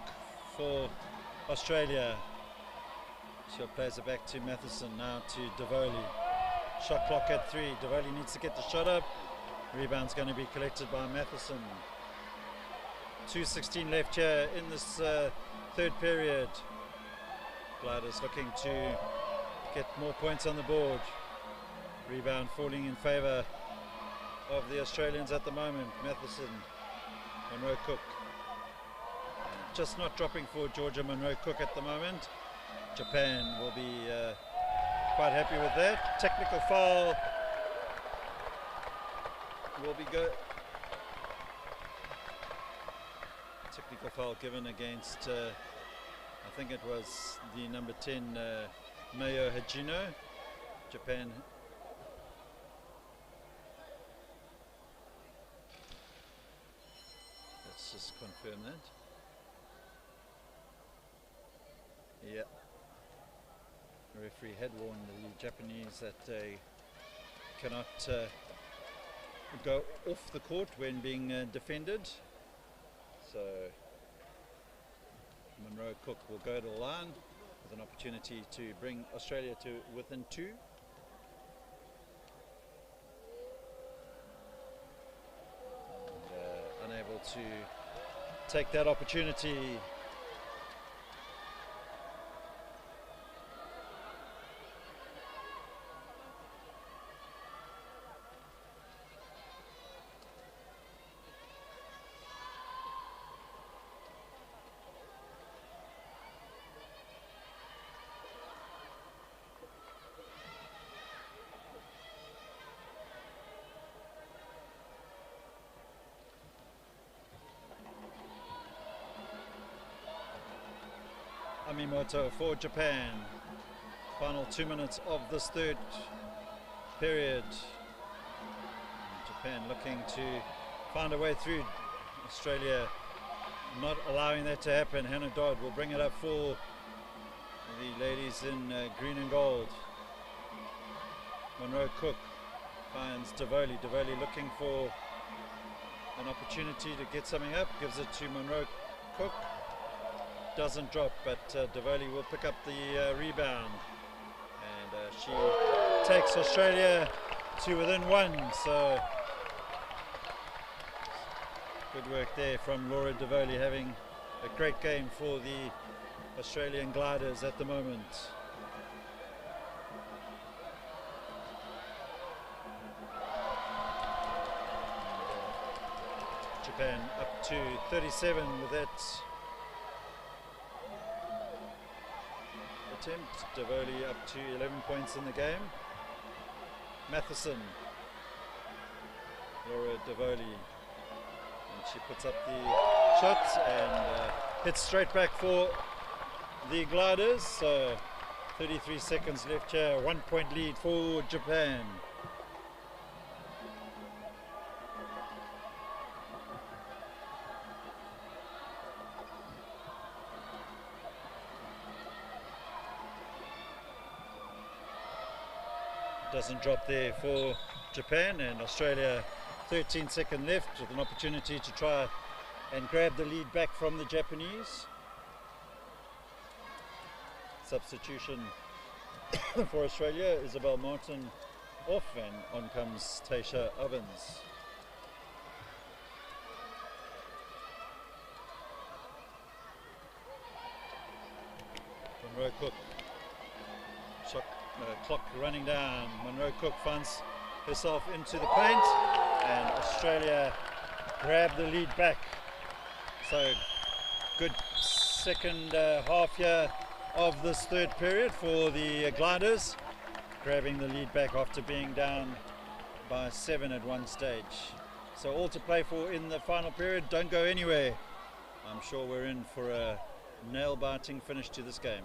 for Australia. She'll plays it back to Matheson, now to Davoli. Shot clock at 3. Davoli needs to get the shot up. Rebound's going to be collected by Matheson. 2:16 left here in this third period. Gliders looking to get more points on the board. Rebound falling in favour of the Australians at the moment. Matheson, Monroe Cook. Just not dropping for Georgia Monroe Cook at the moment. Japan will be quite happy with that. Technical foul will be good. Technical foul given against, I think it was the number 10, Mayo Hajino. Japan. Let's just confirm that. Yeah, the referee had warned the Japanese that they cannot go off the court when being defended. So Monroe Cook will go to the line with an opportunity to bring Australia to within 2. And, unable to take that opportunity. Amimoto for Japan. Final 2 minutes of this third period. Japan looking to find a way through. Australia not allowing that to happen. Hannah Dodd will bring it up for the ladies in green and gold. Monroe Cook finds Davoli. Davoli looking for an opportunity to get something up. Gives it to Monroe Cook. Doesn't drop, but Davoli will pick up the rebound, and she takes Australia to within 1. So good work there from Laura Davoli, having a great game for the Australian gliders at the moment. Japan up to 37 with that attempt. Davoli up to 11 points in the game. Matheson, Laura Davoli, and she puts up the shots and hits straight back for the gliders. So 33 seconds left here, 1 point lead for Japan. doesn't drop there for Japan, and Australia 13-second left with an opportunity to try and grab the lead back from the Japanese. Substitution for Australia, Isabel Martin off, and on comes Tasha Ovens. Monroe Cook, clock running down. Monroe Cook finds herself into the paint, and Australia grab the lead back. So good second half here of this third period for the Gliders, grabbing the lead back after being down by 7 at one stage. So all to play for in the final period. Don't go anywhere. I'm sure we're in for a nail-biting finish to this game.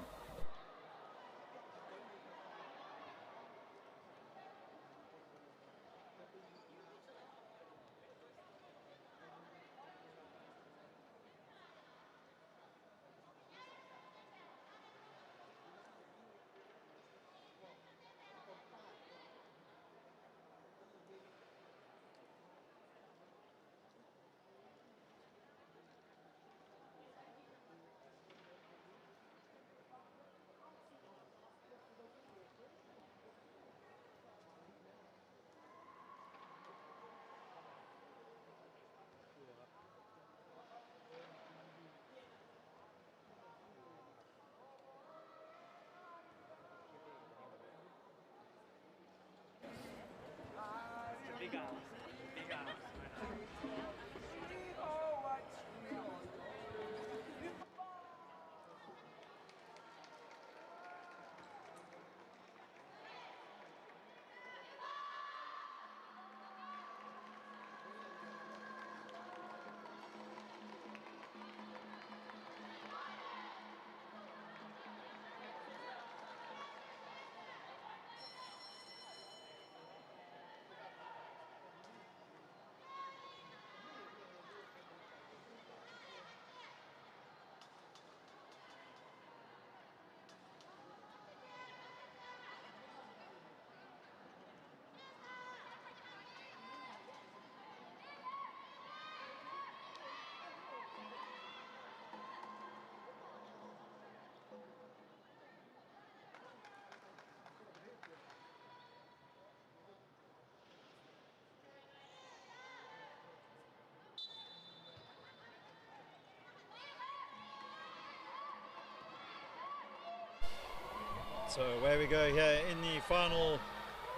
So away we go here in the final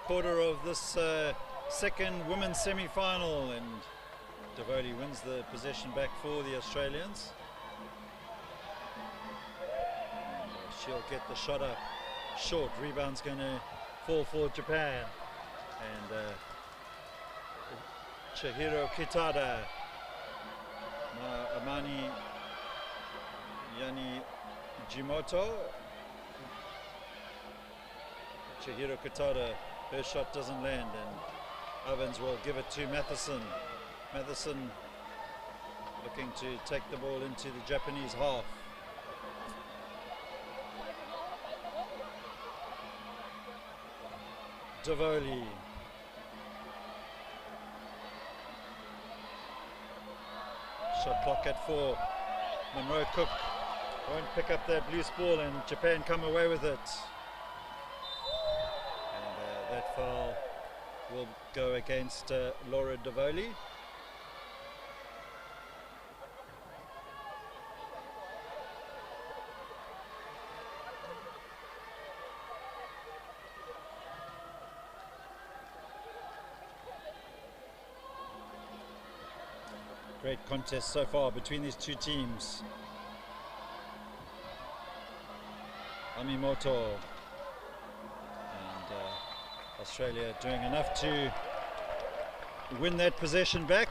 quarter of this second women's semi-final, and Devoli wins the possession back for the Australians. And, she'll get the shot up short. Rebound's going to fall for Japan. And Chihiro Kitada, Amani Yanijimoto. Chihiro Kitada, her shot doesn't land, and Ovens will give it to Matheson. Matheson looking to take the ball into the Japanese half. Devoli. Shot clock at 4. Monroe Cook won't pick up that loose ball, and Japan come away with it. That foul will go against Laura Devoli. Great contest so far between these two teams. Amimoto. Australia doing enough to win that possession back.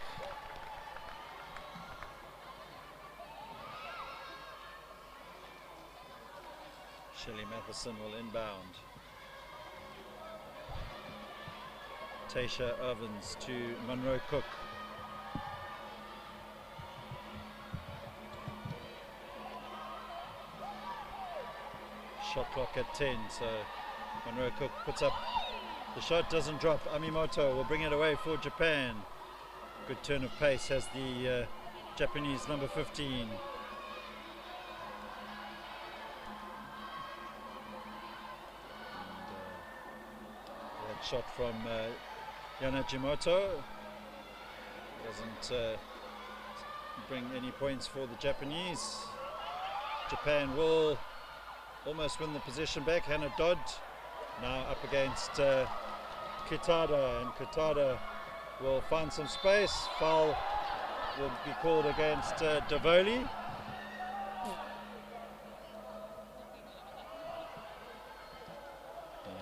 Shelley Matheson will inbound. Tasha Ovens to Monroe Cook. Shot clock at 10, so Monroe Cook puts up The shot doesn't drop. Amimoto will bring it away for Japan. Good turn of pace has the Japanese number 15. That shot from Yanajimoto doesn't bring any points for the Japanese. Japan will almost win the position back. Hannah Dodd now up against Kitada, and Kitada will find some space. Foul will be called against Davoli.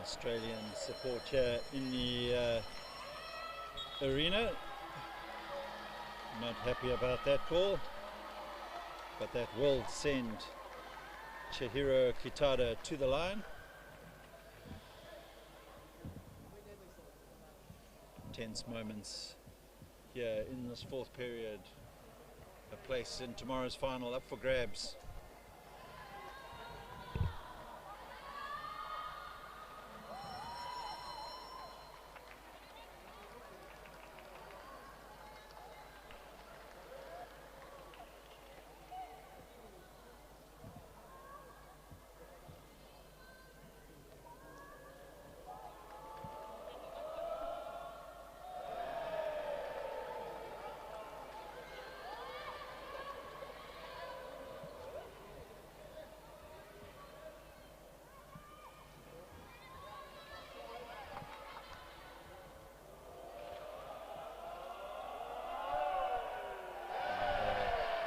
Australian support here in the arena. Not happy about that call, but that will send Chihiro Kitada to the line. Tense moments here in this fourth period. A place in tomorrow's final up for grabs.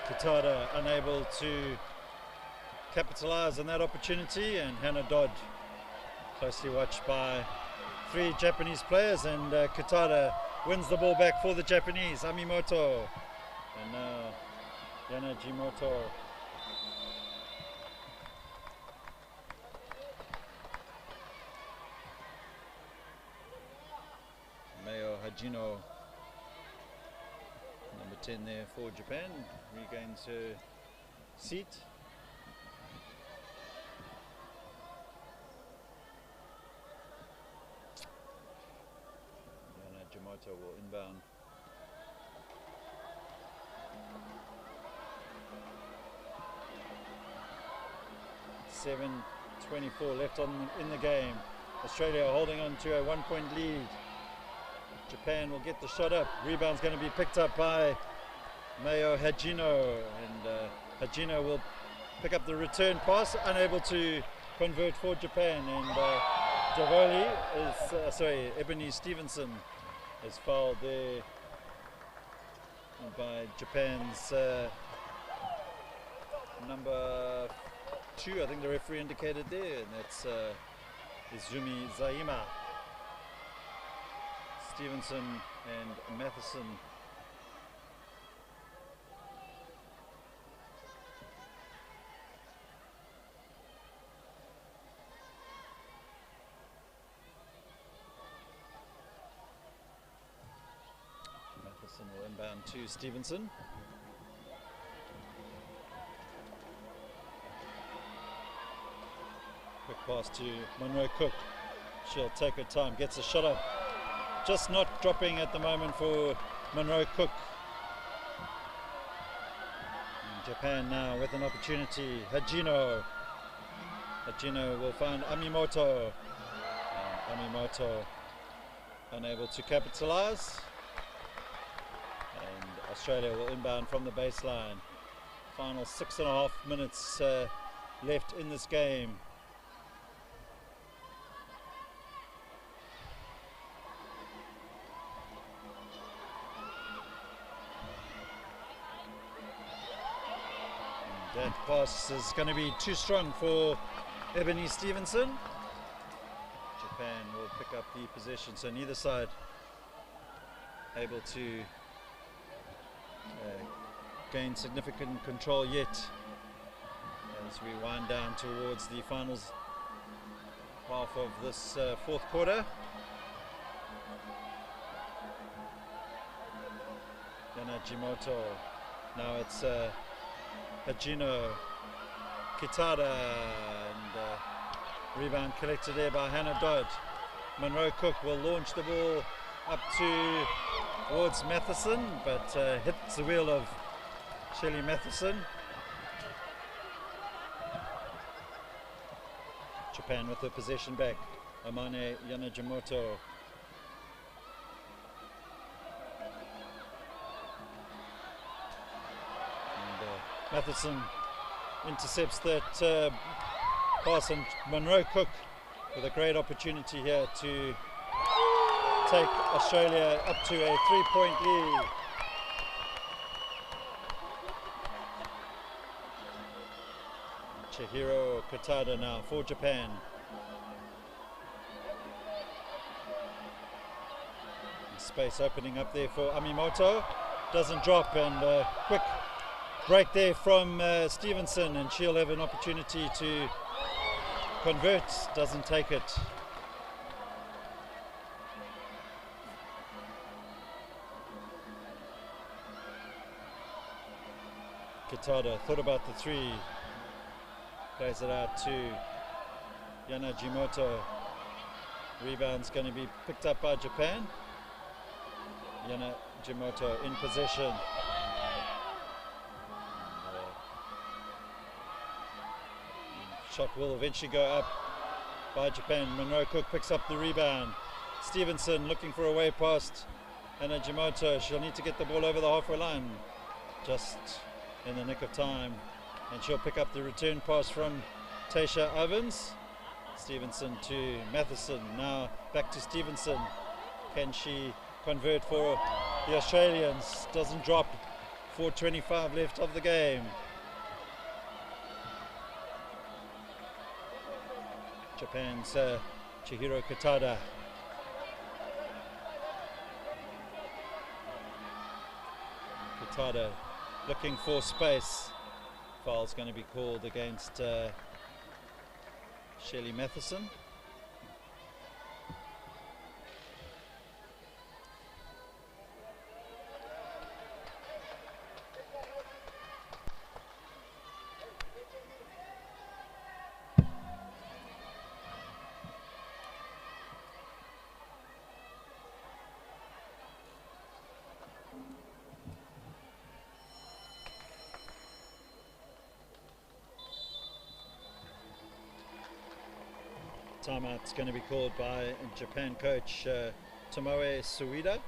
Kitada unable to capitalize on that opportunity, and Hannah Dodd closely watched by 3 Japanese players, and Kitada wins the ball back for the Japanese. Amimoto and now Yanajimoto. Mayo Hajino, number 10 there for Japan, regains her seat. Yanajimoto will inbound. .7:24 left in the game. Australia holding on to a 1-point lead. Japan will get the shot up. Rebound's going to be picked up by Mayo Hajino, and Hajino will pick up the return pass, unable to convert for Japan, and Davoli is, Ebony Stevenson is fouled there by Japan's number 2, I think the referee indicated there, and that's Izumi Zaima. Stevenson and Matheson. Matheson will inbound to Stevenson. Quick pass to Monroe Cook. She'll take her time, gets a shot up. Just not dropping at the moment for Monroe Cook. And Japan now with an opportunity. Hajino will find Amimoto. And Amimoto unable to capitalize. And Australia will inbound from the baseline. Final 6.5 minutes left in this game. That pass is going to be too strong for Ebony Stevenson. Japan will pick up the possession, so neither side able to gain significant control yet as we wind down towards the finals half of this fourth quarter. Yanajimoto, now it's Hajino, Kitada, and rebound collected there by Hannah Dodd. Monroe Cook will launch the ball up towards Matheson, but hits the wheel of Shelley Matheson. Japan with the possession back. Amane Yanajimoto. And Matheson intercepts that pass, and Monroe Cook with a great opportunity here to take Australia up to a 3-point lead. Chihiro Katada now for Japan. Space opening up there for Amimoto. Doesn't drop, and quick break there from Stevenson, and she'll have an opportunity to convert. Doesn't take it. Katada thought about the three. Plays it out to Yanajimoto. Rebound's going to be picked up by Japan. Yanajimoto in possession. Shot will eventually go up by Japan. Monroe Cook picks up the rebound. Stevenson looking for a way past Yanajimoto. She'll need to get the ball over the halfway line just in the nick of time. And she'll pick up the return pass from Tasha Ovens. Stevenson to Matheson. Now back to Stevenson. Can she convert for the Australians? Doesn't drop. 4:25 left of the game. Japan's Chihiro Katada. Katada looking for space. Foul's going to be called against Shelley Matheson. Timeout's going to be called by Japan coach Tomoe Suida.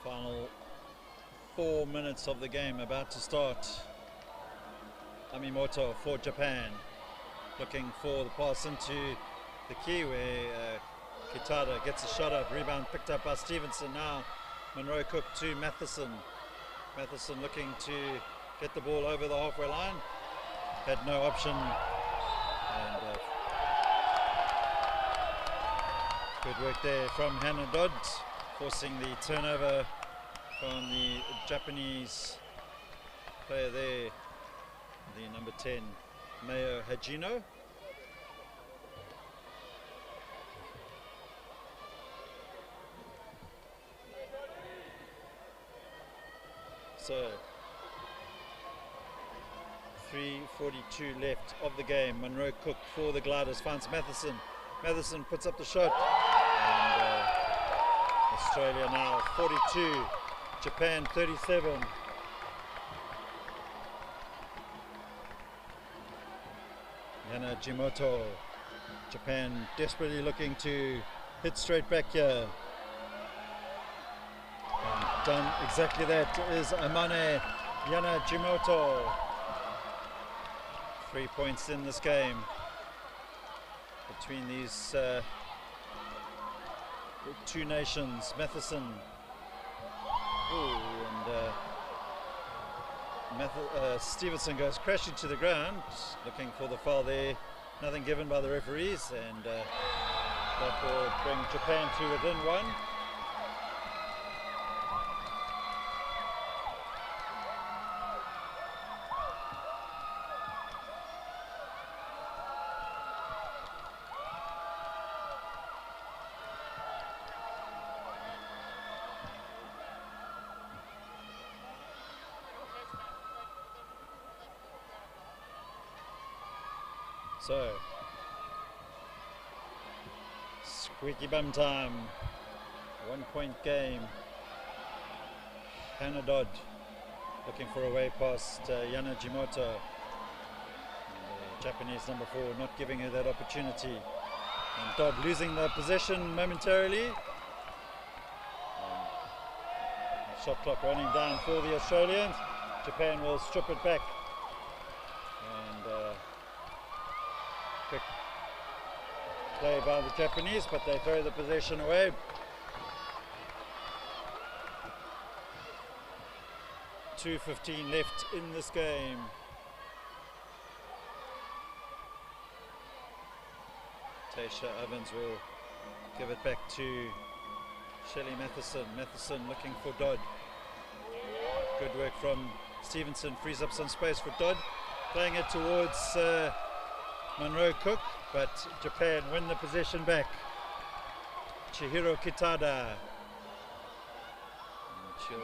Final 4 minutes of the game about to start. Amimoto for Japan, looking for the pass into the key where Kitada gets a shot up. Rebound picked up by Stevenson. Now Monroe Cook to Matheson. Matheson looking to get the ball over the halfway line. Had no option. And good work there from Hannah Dodd, forcing the turnover from the Japanese player there, the number 10, Mayo Hajino. So 3:42 left of the game. Monroe Cook for the Gliders finds Matheson. Matheson puts up the shot. And Australia now 42, Japan 37. Yanajimoto. Japan desperately looking to hit straight back here. And done exactly that is Amane Yanajimoto. 3 points in this game between these two nations. Matheson. Ooh, and Stevenson goes crashing to the ground, looking for the foul there. Nothing given by the referees, and that will bring Japan to within one. So, squeaky bum time, 1 point game. Hannah Dodd looking for a way past Yanajimoto. Japanese number 4 not giving her that opportunity. And Dodd losing the possession momentarily. Shot clock running down for the Australians. Japan will strip it back. And quick play by the Japanese, but they throw the possession away. .2:15 left in this game. Tasha Evans will give it back to Shelley Matheson. Matheson looking for Dodd. Good work from Stevenson, frees up some space for Dodd. Playing it towards Monroe Cook, but Japan win the possession back. Chihiro Kitada. And she'll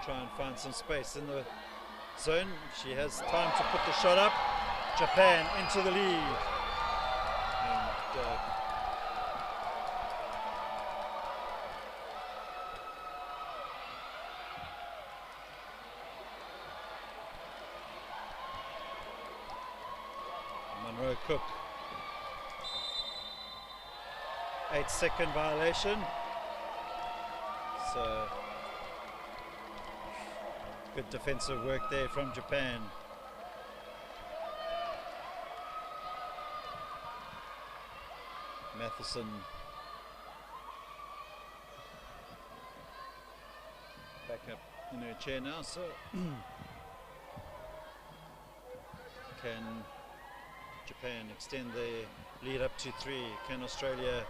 try and find some space in the zone. She has time to put the shot up. Japan into the lead. And Monroe Cook. 8-second violation. So good defensive work there from Japan. Matheson back up in her chair now, so can Japan extend their lead up to 3? Can Australia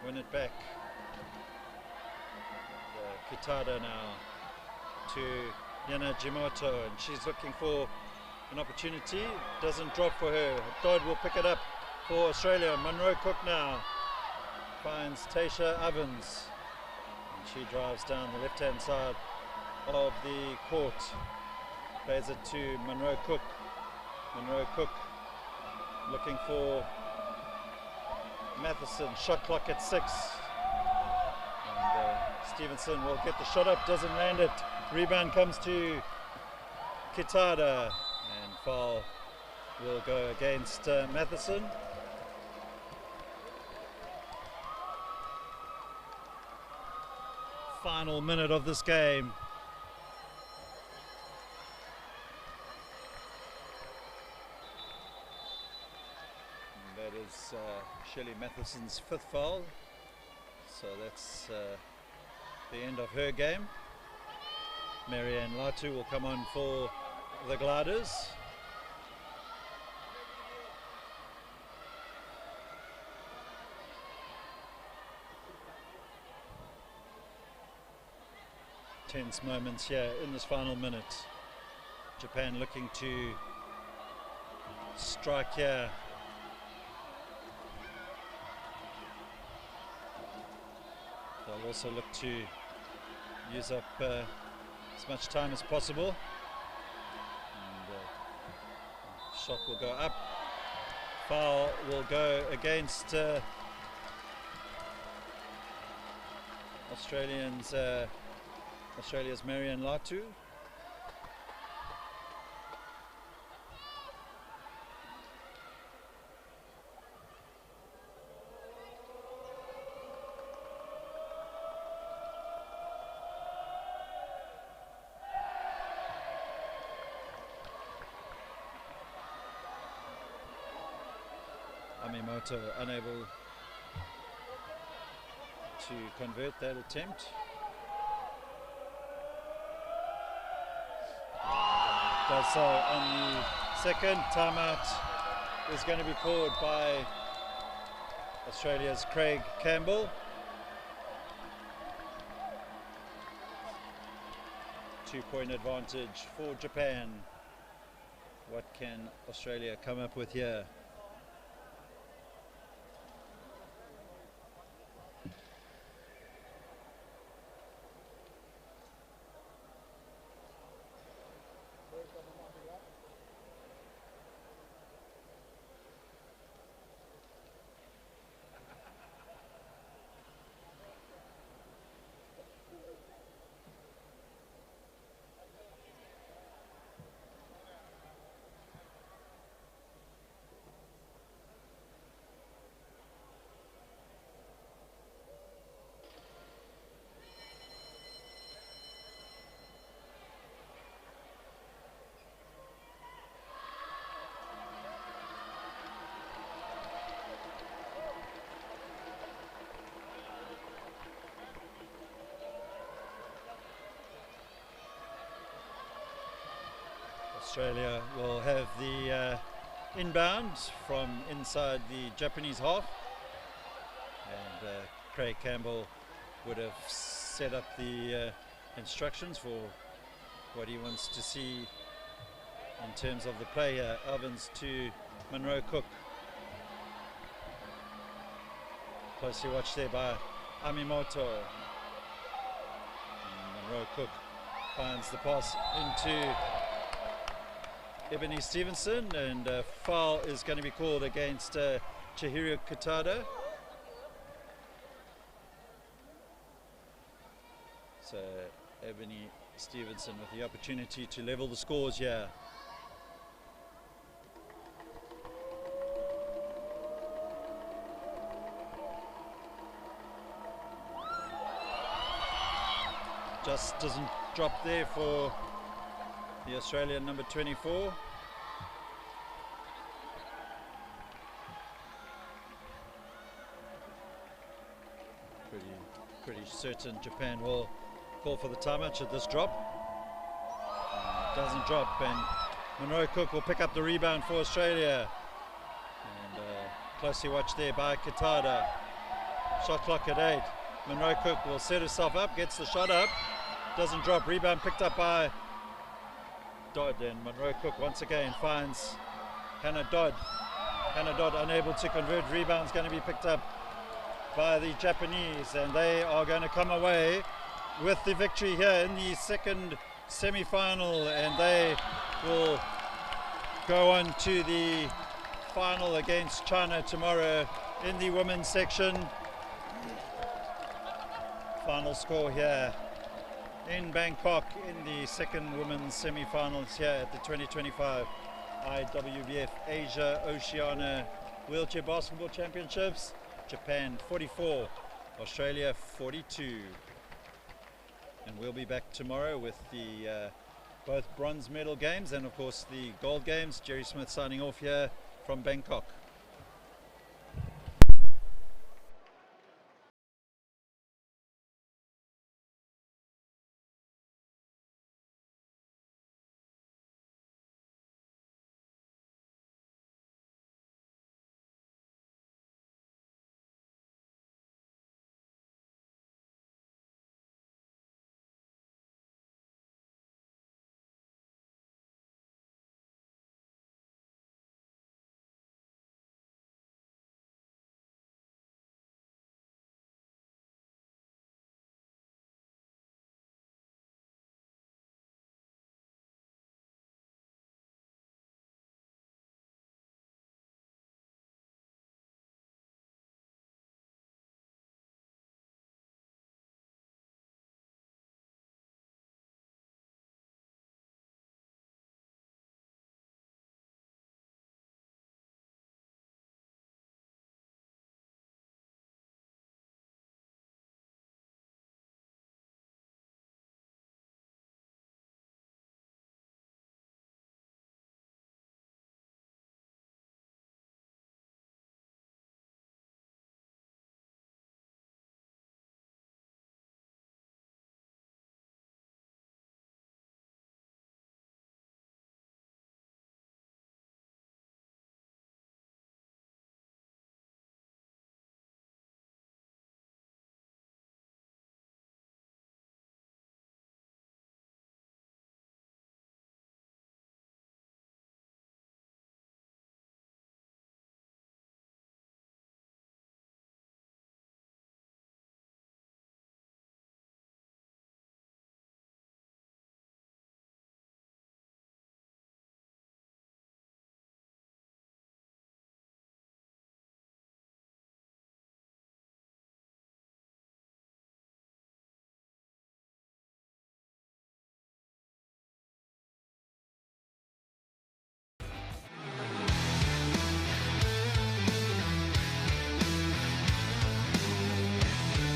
win it back? Kitada now to Yanajimoto, and she's looking for an opportunity. Doesn't drop for her. Dodd will pick it up for Australia. Monroe Cook now finds Tasha Evans, and she drives down the left-hand side of the court. Plays it to Monroe Cook. Monroe Cook looking for Matheson. Shot clock at 6. And Stevenson will get the shot up, doesn't land it. Rebound comes to Kitada, and foul will go against Matheson. Final minute of this game. And that is Shelley Matheson's 5th foul. So that's the end of her game. Marianne Latu will come on for the Gliders. Tense moments here in this final minute. Japan looking to strike here. They'll also look to use up as much time as possible. And shot will go up. Foul will go against Australia's Marianne Latu. Amimoto unable to convert that attempt. Does so on the second. Timeout is going to be called by Australia's Craig Campbell. 2-point advantage for Japan. What can Australia come up with here? Australia will have the inbound from inside the Japanese half, and Craig Campbell would have set up the instructions for what he wants to see in terms of the play here. Evans to Monroe Cook. Closely watched there by Amimoto. And Monroe Cook finds the pass into Ebony Stevenson, and a foul is going to be called against Chihiro Katada. So Ebony Stevenson with the opportunity to level the scores here. Just doesn't drop there for the Australian number 24. Pretty certain Japan will call for the timeout should this drop. Doesn't drop, and Monroe Cook will pick up the rebound for Australia. And closely watched there by Katada. Shot clock at 8. Monroe Cook will set herself up, gets the shot up, doesn't drop. Rebound picked up by Dodd, and Monroe Cook once again finds Hannah Dodd. Hannah Dodd unable to convert. Rebound's going to be picked up by the Japanese, and they are going to come away with the victory here in the second semi-final, and they will go on to the final against China tomorrow in the women's section. Final score here in Bangkok in the second women's semi-finals here at the 2025 IWBF Asia Oceania Wheelchair Basketball Championships. Japan 44, Australia 42. And we'll be back tomorrow with the both bronze medal games and of course the gold games. Jerry Smith signing off here from Bangkok.